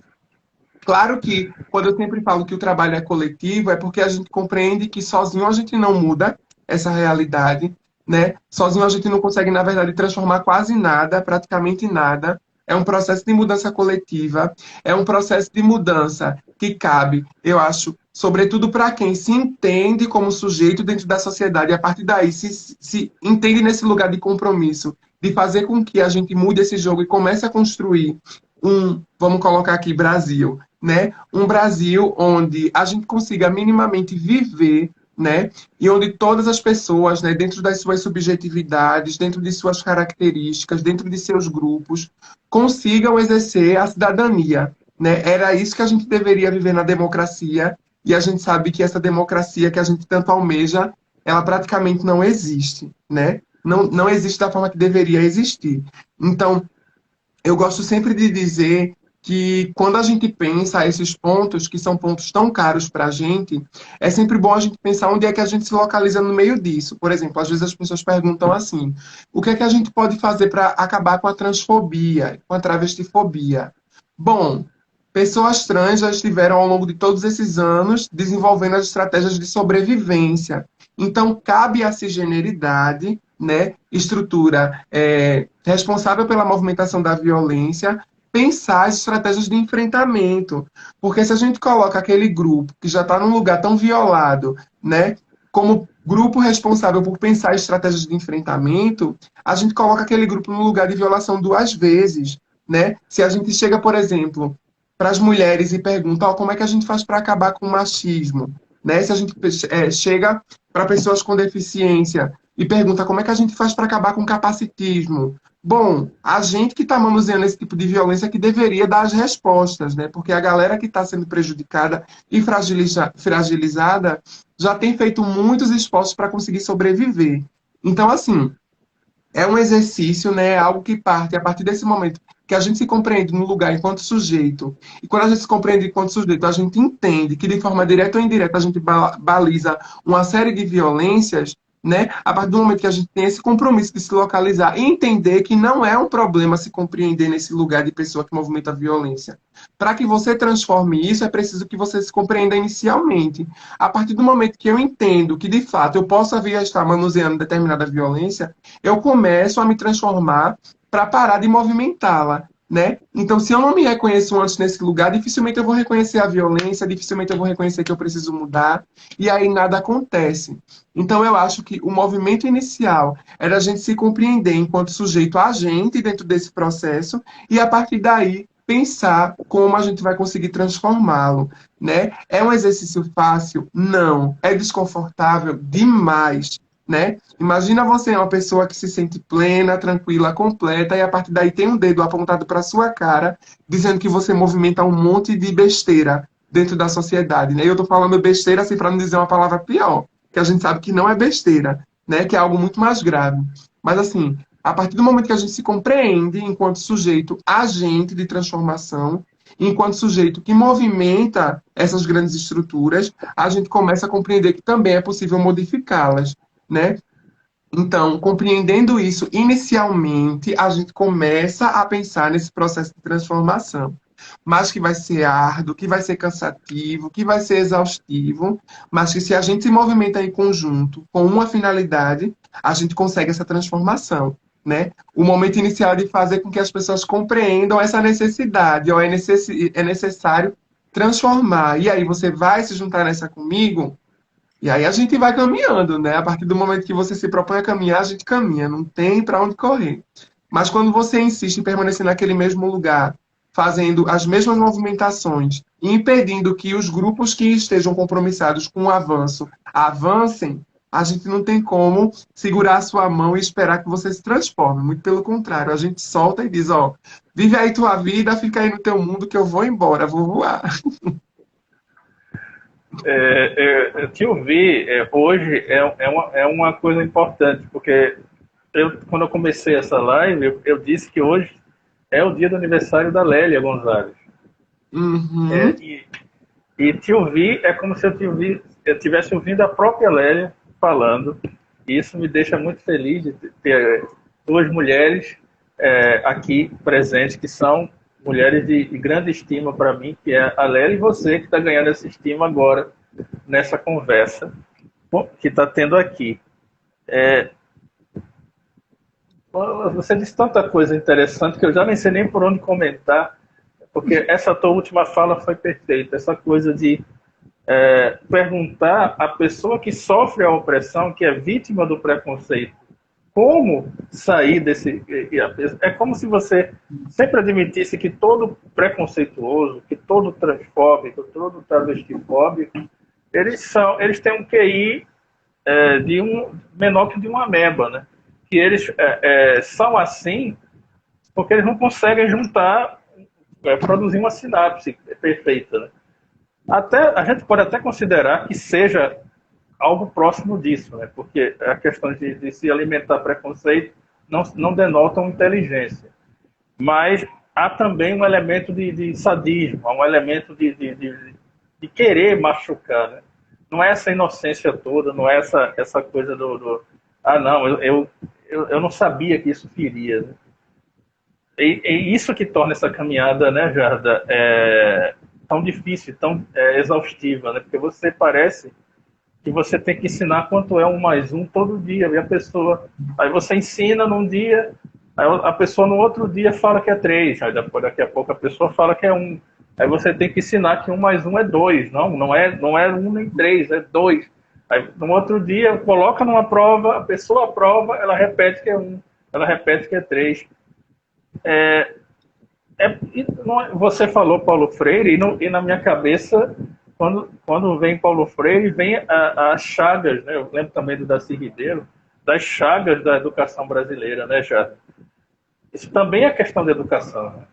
Claro que, quando eu sempre falo que o trabalho é coletivo, é porque a gente compreende que sozinho a gente não muda essa realidade, né? Sozinho a gente não consegue, na verdade, transformar quase nada, praticamente nada. É um processo de mudança coletiva, é um processo de mudança que cabe, eu acho, sobretudo para quem se entende como sujeito dentro da sociedade, e a partir daí se entende nesse lugar de compromisso, de fazer com que a gente mude esse jogo e comece a construir vamos colocar aqui, Brasil, né? Um Brasil onde a gente consiga minimamente viver, né? E onde todas as pessoas, né, dentro das suas subjetividades, dentro de suas características, dentro de seus grupos, consigam exercer a cidadania, né? Era isso que a gente deveria viver na democracia, e a gente sabe que essa democracia que a gente tanto almeja, ela praticamente não existe, né? Não existe da forma que deveria existir. Então, eu gosto sempre de dizer que quando a gente pensa esses pontos, que são pontos tão caros para a gente, é sempre bom a gente pensar onde é que a gente se localiza no meio disso. Por exemplo, às vezes as pessoas perguntam assim: o que é que a gente pode fazer para acabar com a transfobia, com a travestifobia? Bom, pessoas trans já estiveram ao longo de todos esses anos desenvolvendo as estratégias de sobrevivência. Então, cabe à cisgeneridade, né, estrutura responsável pela movimentação da violência, pensar as estratégias de enfrentamento. Porque se a gente coloca aquele grupo que já está num lugar tão violado, né, como grupo responsável por pensar estratégias de enfrentamento, a gente coloca aquele grupo no lugar de violação duas vezes, né? Se a gente chega, por exemplo, para as mulheres e pergunta, ó, como é que a gente faz para acabar com o machismo, né? Se a gente chega para pessoas com deficiência e pergunta como é que a gente faz para acabar com o capacitismo, bom, a gente que está manuseando esse tipo de violência que deveria dar as respostas, né? Porque a galera que está sendo prejudicada e fragilizada já tem feito muitos esforços para conseguir sobreviver. Então, assim, é um exercício, né? Algo que parte a partir desse momento que a gente se compreende no lugar enquanto sujeito. E quando a gente se compreende enquanto sujeito, a gente entende que de forma direta ou indireta a gente baliza uma série de violências, né? A partir do momento que a gente tem esse compromisso de se localizar e entender que não é um problema se compreender nesse lugar de pessoa que movimenta a violência. Para que você transforme isso, é preciso que você se compreenda inicialmente. A partir do momento que eu entendo que, de fato, eu possa vir a estar manuseando determinada violência, eu começo a me transformar para parar de movimentá-la, né? Então, se eu não me reconheço antes nesse lugar, dificilmente eu vou reconhecer a violência, dificilmente eu vou reconhecer que eu preciso mudar, e aí nada acontece. Então, eu acho que o movimento inicial era a gente se compreender enquanto sujeito agente dentro desse processo, e a partir daí pensar como a gente vai conseguir transformá-lo, né? É um exercício fácil? Não. É desconfortável? Demais, né? Imagina você é uma pessoa que se sente plena, tranquila, completa, e a partir daí tem um dedo apontado para sua cara, dizendo que você movimenta um monte de besteira dentro da sociedade, né? E eu tô falando besteira assim para não dizer uma palavra pior, que a gente sabe que não é besteira, né? Que é algo muito mais grave. Mas assim, a partir do momento que a gente se compreende enquanto sujeito agente de transformação, enquanto sujeito que movimenta essas grandes estruturas, a gente começa a compreender que também é possível modificá-las, né? Então, compreendendo isso inicialmente, a gente começa a pensar nesse processo de transformação. Mas que vai ser árduo, que vai ser cansativo, que vai ser exaustivo, mas que se a gente se movimenta em conjunto, com uma finalidade, a gente consegue essa transformação, né? O momento inicial é de fazer com que as pessoas compreendam essa necessidade, ou é necessário transformar. E aí você vai se juntar nessa comigo? E aí a gente vai caminhando, né? A partir do momento que você se propõe a caminhar, a gente caminha, não tem para onde correr. Mas quando você insiste em permanecer naquele mesmo lugar, fazendo as mesmas movimentações, e impedindo que os grupos que estejam compromissados com o avanço avancem, a gente não tem como segurar a sua mão e esperar que você se transforme. Muito pelo contrário, a gente solta e diz, ó, vive aí tua vida, fica aí no teu mundo que eu vou embora, vou voar. Te ouvir hoje é uma coisa importante, porque quando eu comecei essa live, eu disse que hoje é o dia do aniversário da Lélia Gonzalez. Uhum. E te ouvir é como se eu tivesse ouvindo a própria Lélia falando, e isso me deixa muito feliz de ter duas mulheres aqui presentes, que são mulheres de grande estima para mim, que é a Lélia e você, que está ganhando essa estima agora, nessa conversa que está tendo aqui. Você disse tanta coisa interessante que eu já nem sei nem por onde comentar, porque essa tua última fala foi perfeita. Essa coisa de perguntar à pessoa que sofre a opressão, que é vítima do preconceito, como sair desse. É como se você sempre admitisse que todo preconceituoso, que todo transfóbico, todo travestifóbico, eles têm um QI de menor que de uma ameba, né? Que eles são assim porque eles não conseguem juntar, produzir uma sinapse perfeita, né? A gente pode até considerar que seja algo próximo disso, né? Porque a questão de se alimentar preconceito não denotam inteligência. Mas há também um elemento de sadismo, há um elemento de querer machucar, né? Não é essa inocência toda, não é essa coisa ah, não, eu não sabia que isso feria, né? E isso que torna essa caminhada, né, Jarda, tão difícil, tão exaustiva, né? Porque você parece que você tem que ensinar quanto é 1 mais 1 todo dia. E a pessoa. Aí você ensina num dia, aí a pessoa no outro dia fala que é 3. Aí depois, daqui a pouco a pessoa fala que é 1. Aí você tem que ensinar que 1 mais 1 é 2. Não é 1 nem 3, é 2. Aí no outro dia coloca numa prova, a pessoa aprova, ela repete que é 1. Ela repete que é 3. Você falou Paulo Freire, e na minha cabeça, quando vem Paulo Freire, vem as chagas, né? Eu lembro também do Darcy Ribeiro, das chagas da educação brasileira, né, já? Isso também é questão de educação, né?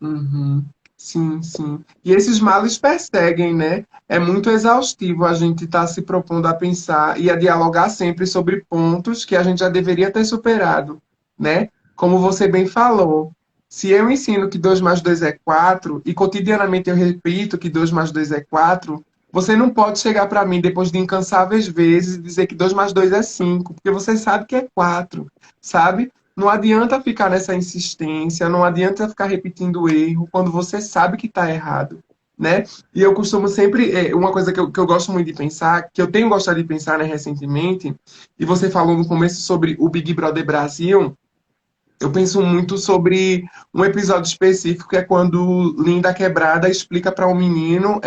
Uhum. Sim, sim. E esses males perseguem, né? É muito exaustivo a gente estar se propondo a pensar e a dialogar sempre sobre pontos que a gente já deveria ter superado, né? Como você bem falou, se eu ensino que 2 mais 2 é 4 e cotidianamente eu repito que 2 mais 2 é 4, você não pode chegar para mim depois de incansáveis vezes e dizer que 2 mais 2 é 5, porque você sabe que é 4, sabe? Não adianta ficar nessa insistência, não adianta ficar repetindo o erro quando você sabe que está errado, né? E eu costumo sempre, uma coisa que eu gosto muito de pensar, que eu tenho gostado de pensar, né, recentemente, e você falou no começo sobre o Big Brother Brasil, eu penso muito sobre um episódio específico que é quando Linda Quebrada explica para um menino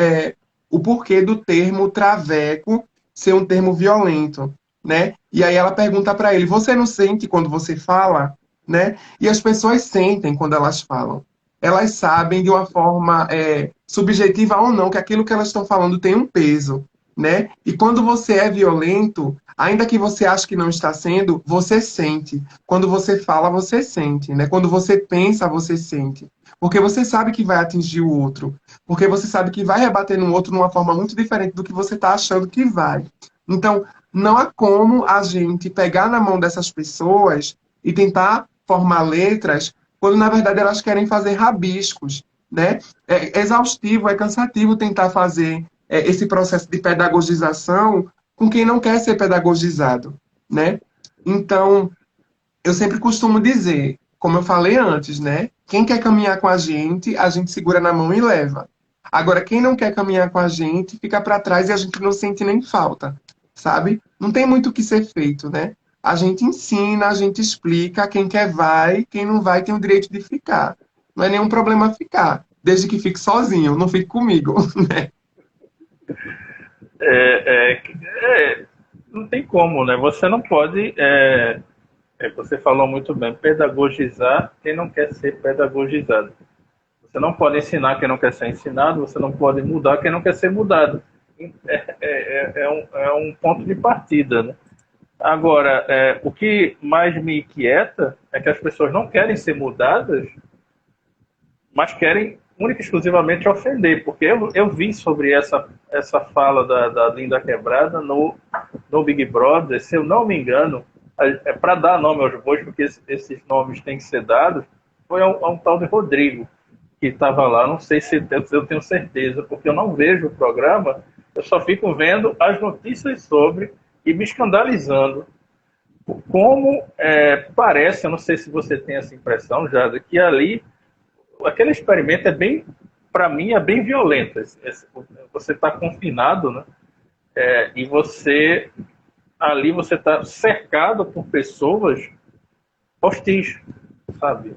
o porquê do termo traveco ser um termo violento, né? E aí ela pergunta para ele: você não sente quando você fala, né? E as pessoas sentem quando elas falam. Elas sabem de uma forma subjetiva ou não que aquilo que elas estão falando tem um peso, né? E quando você é violento, ainda que você ache que não está sendo, você sente. Quando você fala, você sente, né? Quando você pensa, você sente. Porque você sabe que vai atingir o outro. Porque você sabe que vai rebater no outro de uma forma muito diferente do que você está achando que vai. Então, não há como a gente pegar na mão dessas pessoas e tentar formar letras quando, na verdade, elas querem fazer rabiscos, né? É exaustivo, é cansativo tentar fazer esse processo de pedagogização com quem não quer ser pedagogizado, né? Então, eu sempre costumo dizer, como eu falei antes, né? Quem quer caminhar com a gente segura na mão e leva. Agora, quem não quer caminhar com a gente, fica para trás e a gente não sente nem falta, sabe? Não tem muito o que ser feito, né? A gente ensina, a gente explica, quem quer vai, quem não vai tem o direito de ficar. Não é nenhum problema ficar, desde que fique sozinho, não fique comigo, né? É, é, não tem como, né? Você não pode, você falou muito bem, pedagogizar quem não quer ser pedagogizado. Você não pode ensinar quem não quer ser ensinado, você não pode mudar quem não quer ser mudado. É um ponto de partida, né? Agora, o que mais me inquieta é que as pessoas não querem ser mudadas, mas querem única e exclusivamente ofender, porque eu vi sobre essa fala da Linda Quebrada no Big Brother, se eu não me engano, para dar nome aos bois, porque esses nomes têm que ser dados, foi a um tal de Rodrigo, que estava lá, não sei se eu tenho certeza, porque eu não vejo o programa, eu só fico vendo as notícias sobre e me escandalizando. Como parece, eu não sei se você tem essa impressão, Jada, que ali aquele experimento para mim, é bem violento. Você está confinado, né? E você está cercado por pessoas hostis, sabe?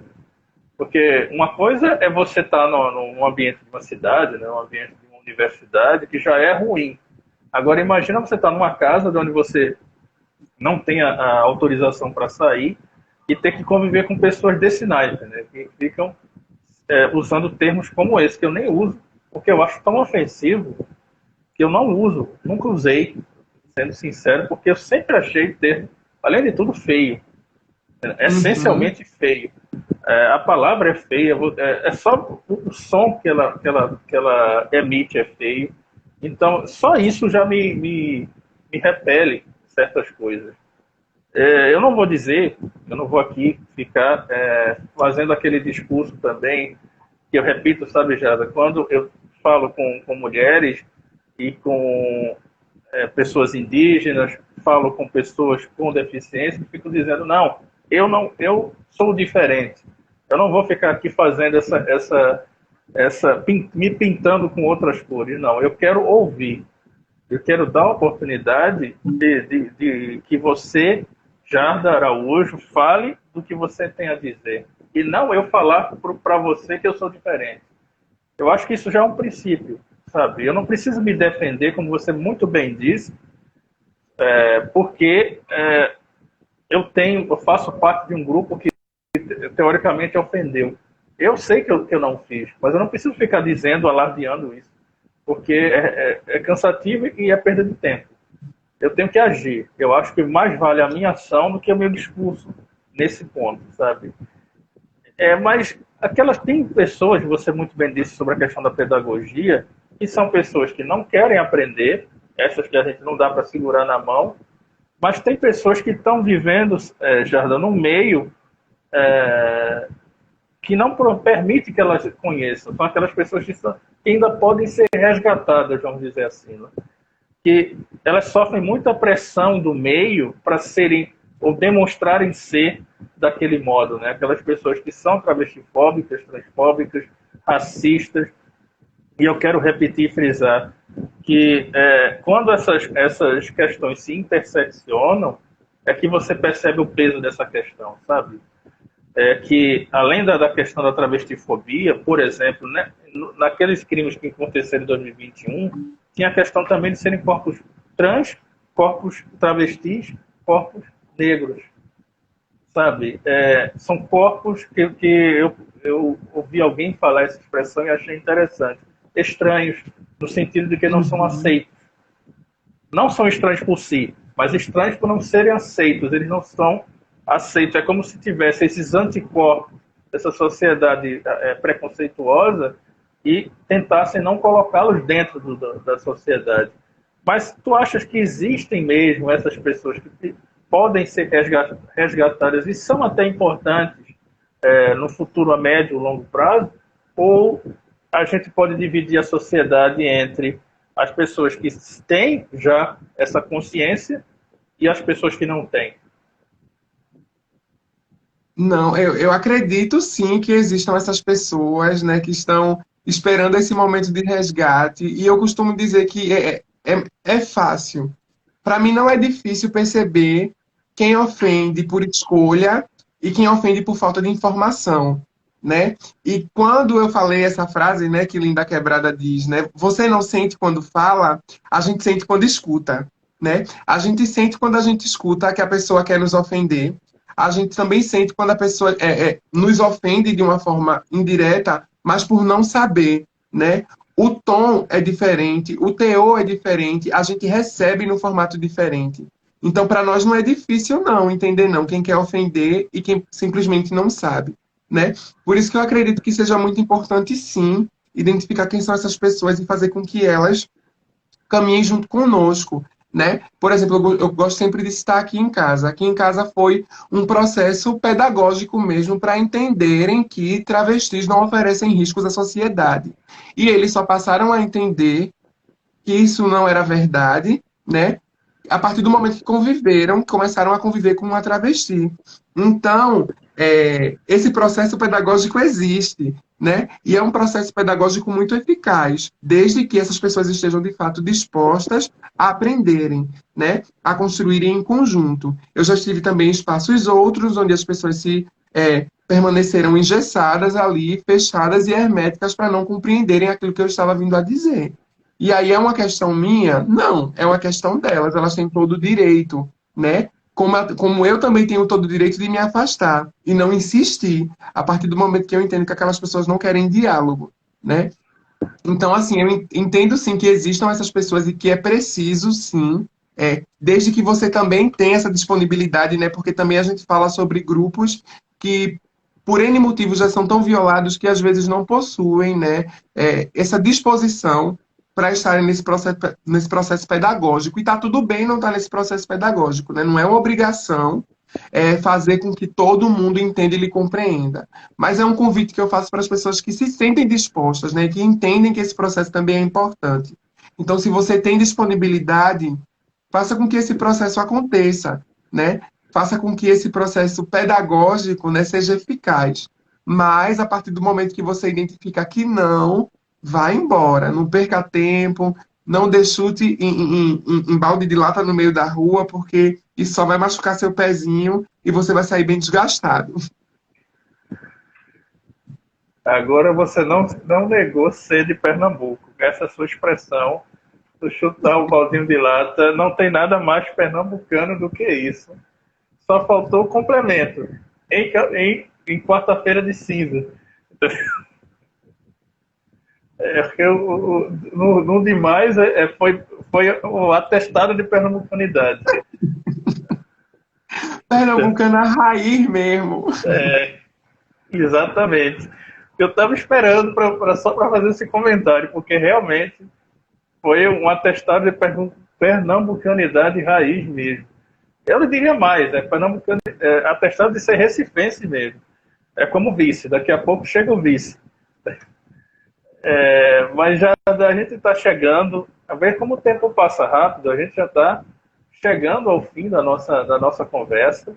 Porque uma coisa é você estar num ambiente de uma cidade, né? Um ambiente de uma universidade, que já é ruim. Agora, imagina você estar numa casa de onde você não tem a autorização para sair e ter que conviver com pessoas desse naipe, né? Que ficam usando termos como esse, que eu nem uso, porque eu acho tão ofensivo que eu não uso, nunca usei, sendo sincero, porque eu sempre achei o termo, além de tudo, feio. Uhum. Essencialmente feio. A palavra é feia, é só o som que ela emite é feio. Então, só isso já me repele certas coisas. Eu não vou dizer, eu não vou aqui ficar fazendo aquele discurso também, que eu repito, sabe, Jada, quando eu falo com mulheres e com pessoas indígenas, falo com pessoas com deficiência, fico dizendo, não, eu sou diferente. Eu não vou ficar aqui fazendo me pintando com outras cores, não. Eu quero ouvir. Eu quero dar a oportunidade de que você, Jarda Araújo, fale do que você tem a dizer. E não eu falar para você que eu sou diferente. Eu acho que isso já é um princípio, sabe? Eu não preciso me defender, como você muito bem disse, porque eu faço parte de um grupo que teoricamente ofendeu. Eu sei que eu não fiz, mas eu não preciso ficar dizendo, alardeando isso, porque é cansativo e é perda de tempo. Eu tenho que agir. Eu acho que mais vale a minha ação do que o meu discurso nesse ponto, sabe? Mas tem pessoas, você muito bem disse sobre a questão da pedagogia, que são pessoas que não querem aprender, essas que a gente não dá para segurar na mão, mas tem pessoas que estão vivendo, Jardim, num meio que não permite que elas conheçam. São aquelas pessoas que ainda podem ser resgatadas, vamos dizer assim, né? Que elas sofrem muita pressão do meio para serem ou demonstrarem ser daquele modo, né? Aquelas pessoas que são travestifóbicas, transfóbicas, racistas. E eu quero repetir e frisar que quando essas questões se interseccionam, é que você percebe o peso dessa questão, sabe? Que além da questão da travestifobia, por exemplo, né, naqueles crimes que aconteceram em 2021, tinha a questão também de serem corpos trans, corpos travestis, corpos negros, sabe? São corpos que eu ouvi alguém falar essa expressão e achei interessante. Estranhos, no sentido de que não são aceitos. Não são estranhos por si, mas estranhos por não serem aceitos. Eles não são aceitos. É como se tivesse esses anticorpos dessa sociedade preconceituosa e tentassem não colocá-los dentro da sociedade. Mas tu achas que existem mesmo essas pessoas que podem ser resgatadas e são até importantes no futuro a médio e longo prazo? Ou a gente pode dividir a sociedade entre as pessoas que têm já essa consciência e as pessoas que não têm? Não, eu acredito sim que existam essas pessoas, né, que estão esperando esse momento de resgate, e eu costumo dizer que é fácil. Para mim não é difícil perceber quem ofende por escolha e quem ofende por falta de informação, né? E quando eu falei essa frase, né, que Linda Quebrada diz, né, você não sente quando fala, a gente sente quando escuta, né? A gente sente quando a gente escuta que a pessoa quer nos ofender. A gente também sente quando a pessoa nos ofende de uma forma indireta, mas por não saber, né? O tom é diferente, o teor é diferente, a gente recebe no formato diferente. Então, para nós não é difícil não entender não quem quer ofender e quem simplesmente não sabe, né? Por isso que eu acredito que seja muito importante, sim, identificar quem são essas pessoas e fazer com que elas caminhem junto conosco, né? Por exemplo, eu gosto sempre de citar aqui em casa. Aqui em casa foi um processo pedagógico mesmo para entenderem que travestis não oferecem riscos à sociedade. E eles só passaram a entender que isso não era verdade, né? A partir do momento que conviveram, começaram a conviver com uma travesti. Então, esse processo pedagógico existe, né? E é um processo pedagógico muito eficaz, desde que essas pessoas estejam de fato dispostas a aprenderem, né? A construírem em conjunto. Eu já estive também em espaços outros, onde as pessoas permaneceram engessadas ali, fechadas e herméticas para não compreenderem aquilo que eu estava vindo a dizer. E aí é uma questão minha? Não, é uma questão delas. Elas têm todo o direito, né? Como eu também tenho todo o direito de me afastar e não insistir a partir do momento que eu entendo que aquelas pessoas não querem diálogo, né? Então, assim, eu entendo sim que existam essas pessoas e que é preciso, sim, desde que você também tenha essa disponibilidade, né? Porque também a gente fala sobre grupos que, por N motivos, já são tão violados que às vezes não possuem, né? Essa disposição para estarem nesse processo pedagógico. E está tudo bem não estar nesse processo pedagógico, né? Não é uma obrigação fazer com que todo mundo entenda e lhe compreenda. Mas é um convite que eu faço para as pessoas que se sentem dispostas, né? Que entendem que esse processo também é importante. Então, se você tem disponibilidade, faça com que esse processo aconteça, né? Faça com que esse processo pedagógico, né, seja eficaz. Mas, a partir do momento que você identifica que não, vá embora. Não perca tempo, não dê chute em balde de lata no meio da rua, porque isso só vai machucar seu pezinho e você vai sair bem desgastado. Agora você não negou ser de Pernambuco. Essa sua expressão, do chutar o baldinho de lata, não tem nada mais pernambucano do que isso. Só faltou o complemento. Em quarta-feira de cinza. No demais foi o atestado de pernambucanidade. Pernambucana raiz mesmo. Exatamente. Eu estava esperando só para fazer esse comentário, porque realmente foi um atestado de pernambucanidade raiz mesmo. Eu diria mais, atestado de ser recifense mesmo. É como vice, daqui a pouco chega o vice. Mas já a gente está chegando, a ver como o tempo passa rápido, a gente já está chegando ao fim da nossa conversa,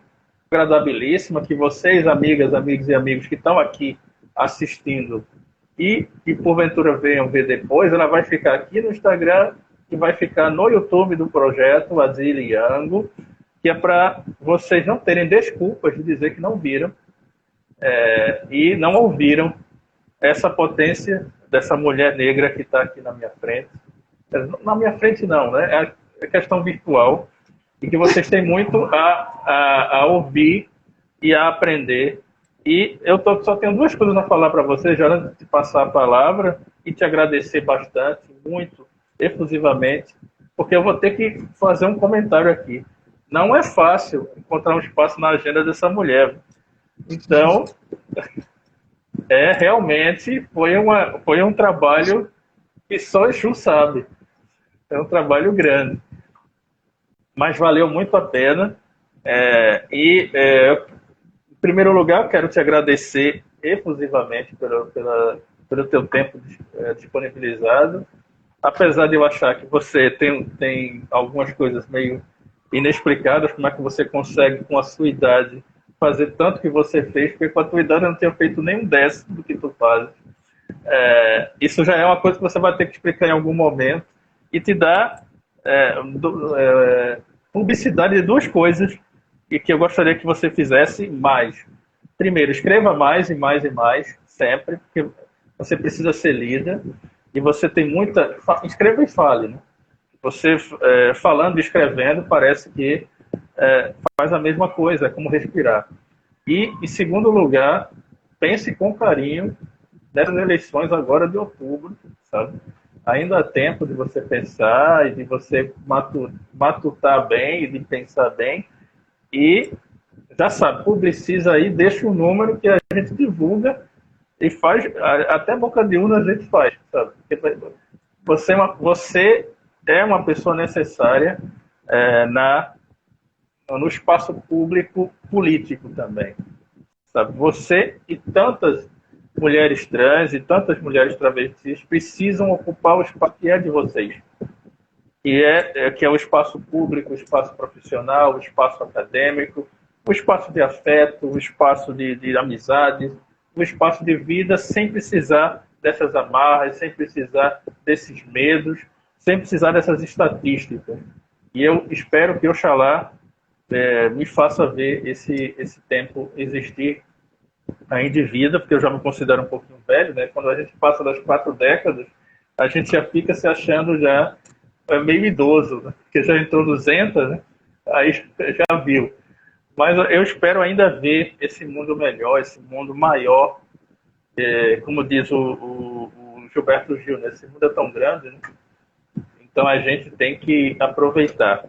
agradabilíssima, que vocês, amigas, amigos e amigos que estão aqui assistindo e que porventura venham ver depois, ela vai ficar aqui no Instagram e vai ficar no YouTube do projeto Azile Yango, que é para vocês não terem desculpas de dizer que não viram e não ouviram essa potência dessa mulher negra que está aqui na minha frente. Na minha frente não, né? É questão virtual e que vocês têm muito a ouvir e a aprender. E eu só tenho duas coisas a falar para vocês, já antes de passar a palavra, e te agradecer bastante, muito, efusivamente, porque eu vou ter que fazer um comentário aqui. Não é fácil encontrar um espaço na agenda dessa mulher. Então, realmente foi um trabalho que só Exu sabe. É um trabalho grande. Mas valeu muito a pena. Em primeiro lugar, quero te agradecer efusivamente pelo teu tempo disponibilizado. Apesar de eu achar que você tem algumas coisas meio inexplicadas, como é que você consegue, com a sua idade, fazer tanto que você fez, porque com a tua idade eu não tenho feito nem um décimo do que tu fazes. Isso já é uma coisa que você vai ter que explicar em algum momento e te dá publicidade de duas coisas e que eu gostaria que você fizesse mais. Primeiro, escreva mais e mais e mais, sempre, porque você precisa ser líder e você tem muita... Escreva e fale, né? Você, falando e escrevendo, parece que faz a mesma coisa, é como respirar. E, em segundo lugar, pense com carinho nessas eleições agora de outubro, sabe? Ainda há tempo de você pensar e de você matutar bem e de pensar bem. E, já sabe, publiciza aí, deixa um número que a gente divulga e faz, até boca de urna a gente faz, sabe? Porque você é uma pessoa necessária no espaço público político também, sabe? Você e tantas mulheres trans e tantas mulheres travestis precisam ocupar o espaço que é de vocês, que é o espaço público, o espaço profissional, o espaço acadêmico, o espaço de afeto, o espaço de amizade, o espaço de vida, sem precisar dessas amarras, sem precisar desses medos, sem precisar dessas estatísticas. E eu espero que Oxalá me faça ver esse tempo existir ainda de vida, porque eu já me considero um pouquinho velho, né? Quando a gente passa das 4 décadas, a gente já fica se achando já meio idoso, né? Porque já entrou 200, né? Aí já viu. Mas eu espero ainda ver esse mundo melhor, esse mundo maior, como diz o Gilberto Gil, né? Esse mundo é tão grande, né? Então a gente tem que aproveitar.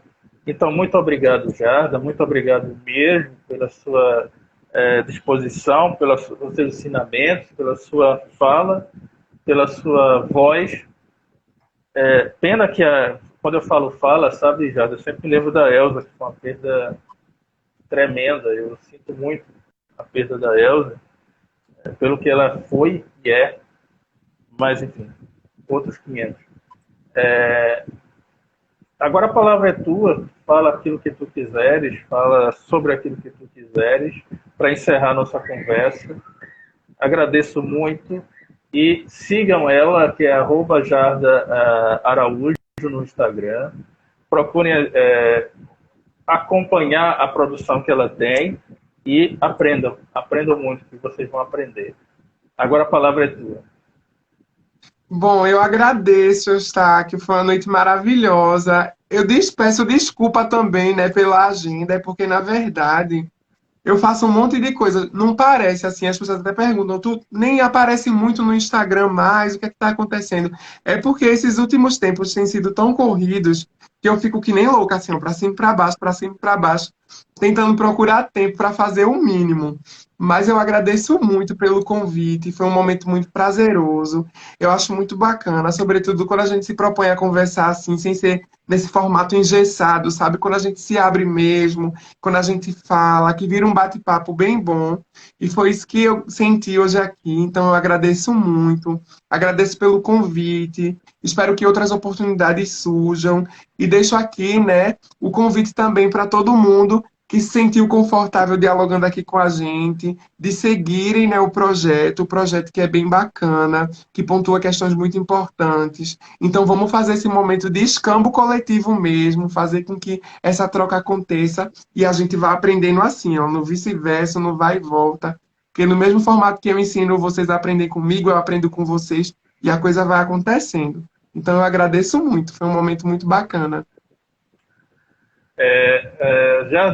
Então, muito obrigado, Jarda, muito obrigado mesmo pela sua disposição, pelos seus ensinamentos, pela sua fala, pela sua voz. Pena que quando eu falo fala, sabe, já eu sempre me lembro da Elsa, que foi uma perda tremenda. Eu sinto muito a perda da Elsa, pelo que ela foi e é, mas enfim, outros 500. Agora a palavra é tua, fala aquilo que tu quiseres, fala sobre aquilo que tu quiseres, para encerrar nossa conversa. Agradeço muito e sigam ela, que é @jarda_araújo no Instagram. Procurem acompanhar a produção que ela tem e aprendam muito, que vocês vão aprender. Agora a palavra é tua. Bom, eu agradeço, Eustáquio, foi uma noite maravilhosa. Peço desculpa também, né, pela agenda, porque na verdade eu faço um monte de coisa. Não parece assim, as pessoas até perguntam, tu nem aparece muito no Instagram mais, o que é que tá acontecendo? É porque esses últimos tempos têm sido tão corridos que eu fico que nem louca, assim, ó, pra cima e pra baixo, pra cima e pra baixo, tentando procurar tempo para fazer o mínimo. Mas eu agradeço muito pelo convite, foi um momento muito prazeroso. Eu acho muito bacana, sobretudo quando a gente se propõe a conversar assim, sem ser nesse formato engessado, sabe? Quando a gente se abre mesmo, quando a gente fala, que vira um bate-papo bem bom. E foi isso que eu senti hoje aqui. Então eu agradeço muito, agradeço pelo convite. Espero que outras oportunidades surjam. E deixo aqui, né, o convite também para todo mundo que se sentiu confortável dialogando aqui com a gente, de seguirem, né, o projeto que é bem bacana, que pontua questões muito importantes. Então vamos fazer esse momento de escambo coletivo mesmo, fazer com que essa troca aconteça e a gente vá aprendendo assim, ó, no vice-versa, no vai e volta. Porque no mesmo formato que eu ensino vocês a aprender comigo, eu aprendo com vocês e a coisa vai acontecendo. Então eu agradeço muito, foi um momento muito bacana. Já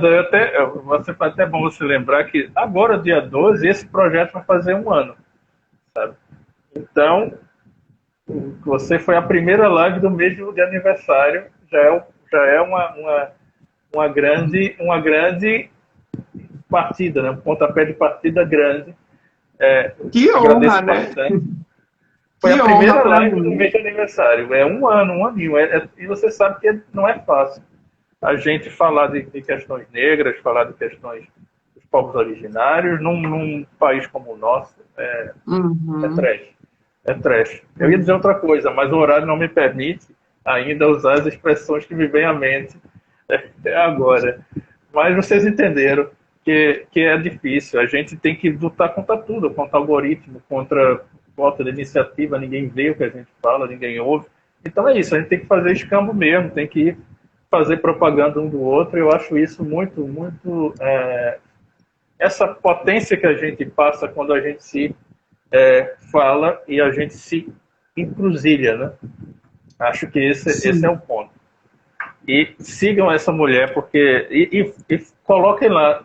foi até bom você lembrar que agora, dia 12, esse projeto vai fazer um ano, sabe? Então, você foi a primeira live do mês de aniversário, já é uma grande partida, né? Um pontapé de partida grande. Que honra, Agradeço né? bastante. Foi a Que honra primeira para live do mim. mês de aniversário. É um ano, um aninho. E você sabe que não é fácil a gente falar de questões negras, falar de questões dos povos originários, num país como o nosso. É Uhum. trash. É trash. Eu ia dizer outra coisa, mas o horário não me permite ainda usar as expressões que me vêm à mente agora. Mas vocês entenderam que é difícil. A gente tem que lutar contra tudo, contra algoritmo, contra falta de iniciativa, ninguém vê o que a gente fala, ninguém ouve. Então é isso, a gente tem que fazer escambo mesmo, tem que fazer propaganda um do outro. Eu acho isso muito, muito. Essa potência que a gente passa quando a gente se fala e a gente se encruzilha, né? Acho que esse é Sim. o ponto. E sigam essa mulher, porque. E coloquem lá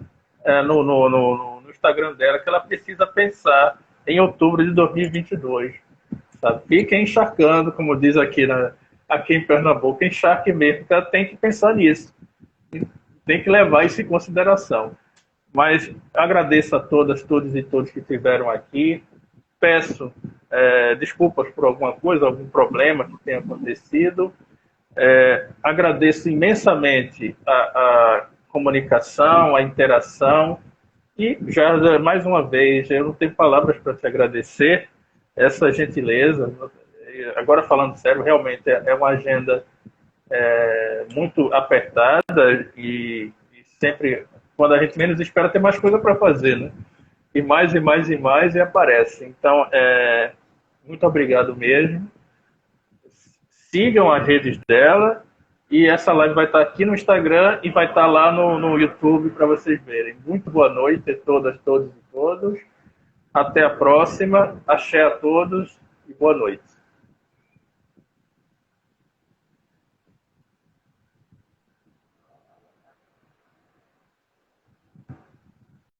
no Instagram dela que ela precisa pensar em outubro de 2022. Sabe? Fiquem encharcando, como diz aqui em Pernambuco, encharque mesmo, porque ela tem que pensar nisso. Tem que levar isso em consideração. Mas agradeço a todas, todos e todos que estiveram aqui. Peço desculpas por alguma coisa, algum problema que tenha acontecido. Agradeço imensamente a comunicação, a interação e já mais uma vez eu não tenho palavras para te agradecer essa gentileza. Agora falando sério, realmente é uma agenda muito apertada e sempre quando a gente menos espera tem mais coisa para fazer, né? E mais e mais e mais e aparece. Então, muito obrigado mesmo. Sigam as redes dela e essa live vai estar aqui no Instagram e vai estar lá no YouTube para vocês verem. Muito boa noite a todas, todos e todos. Até a próxima. Axé a todos e boa noite.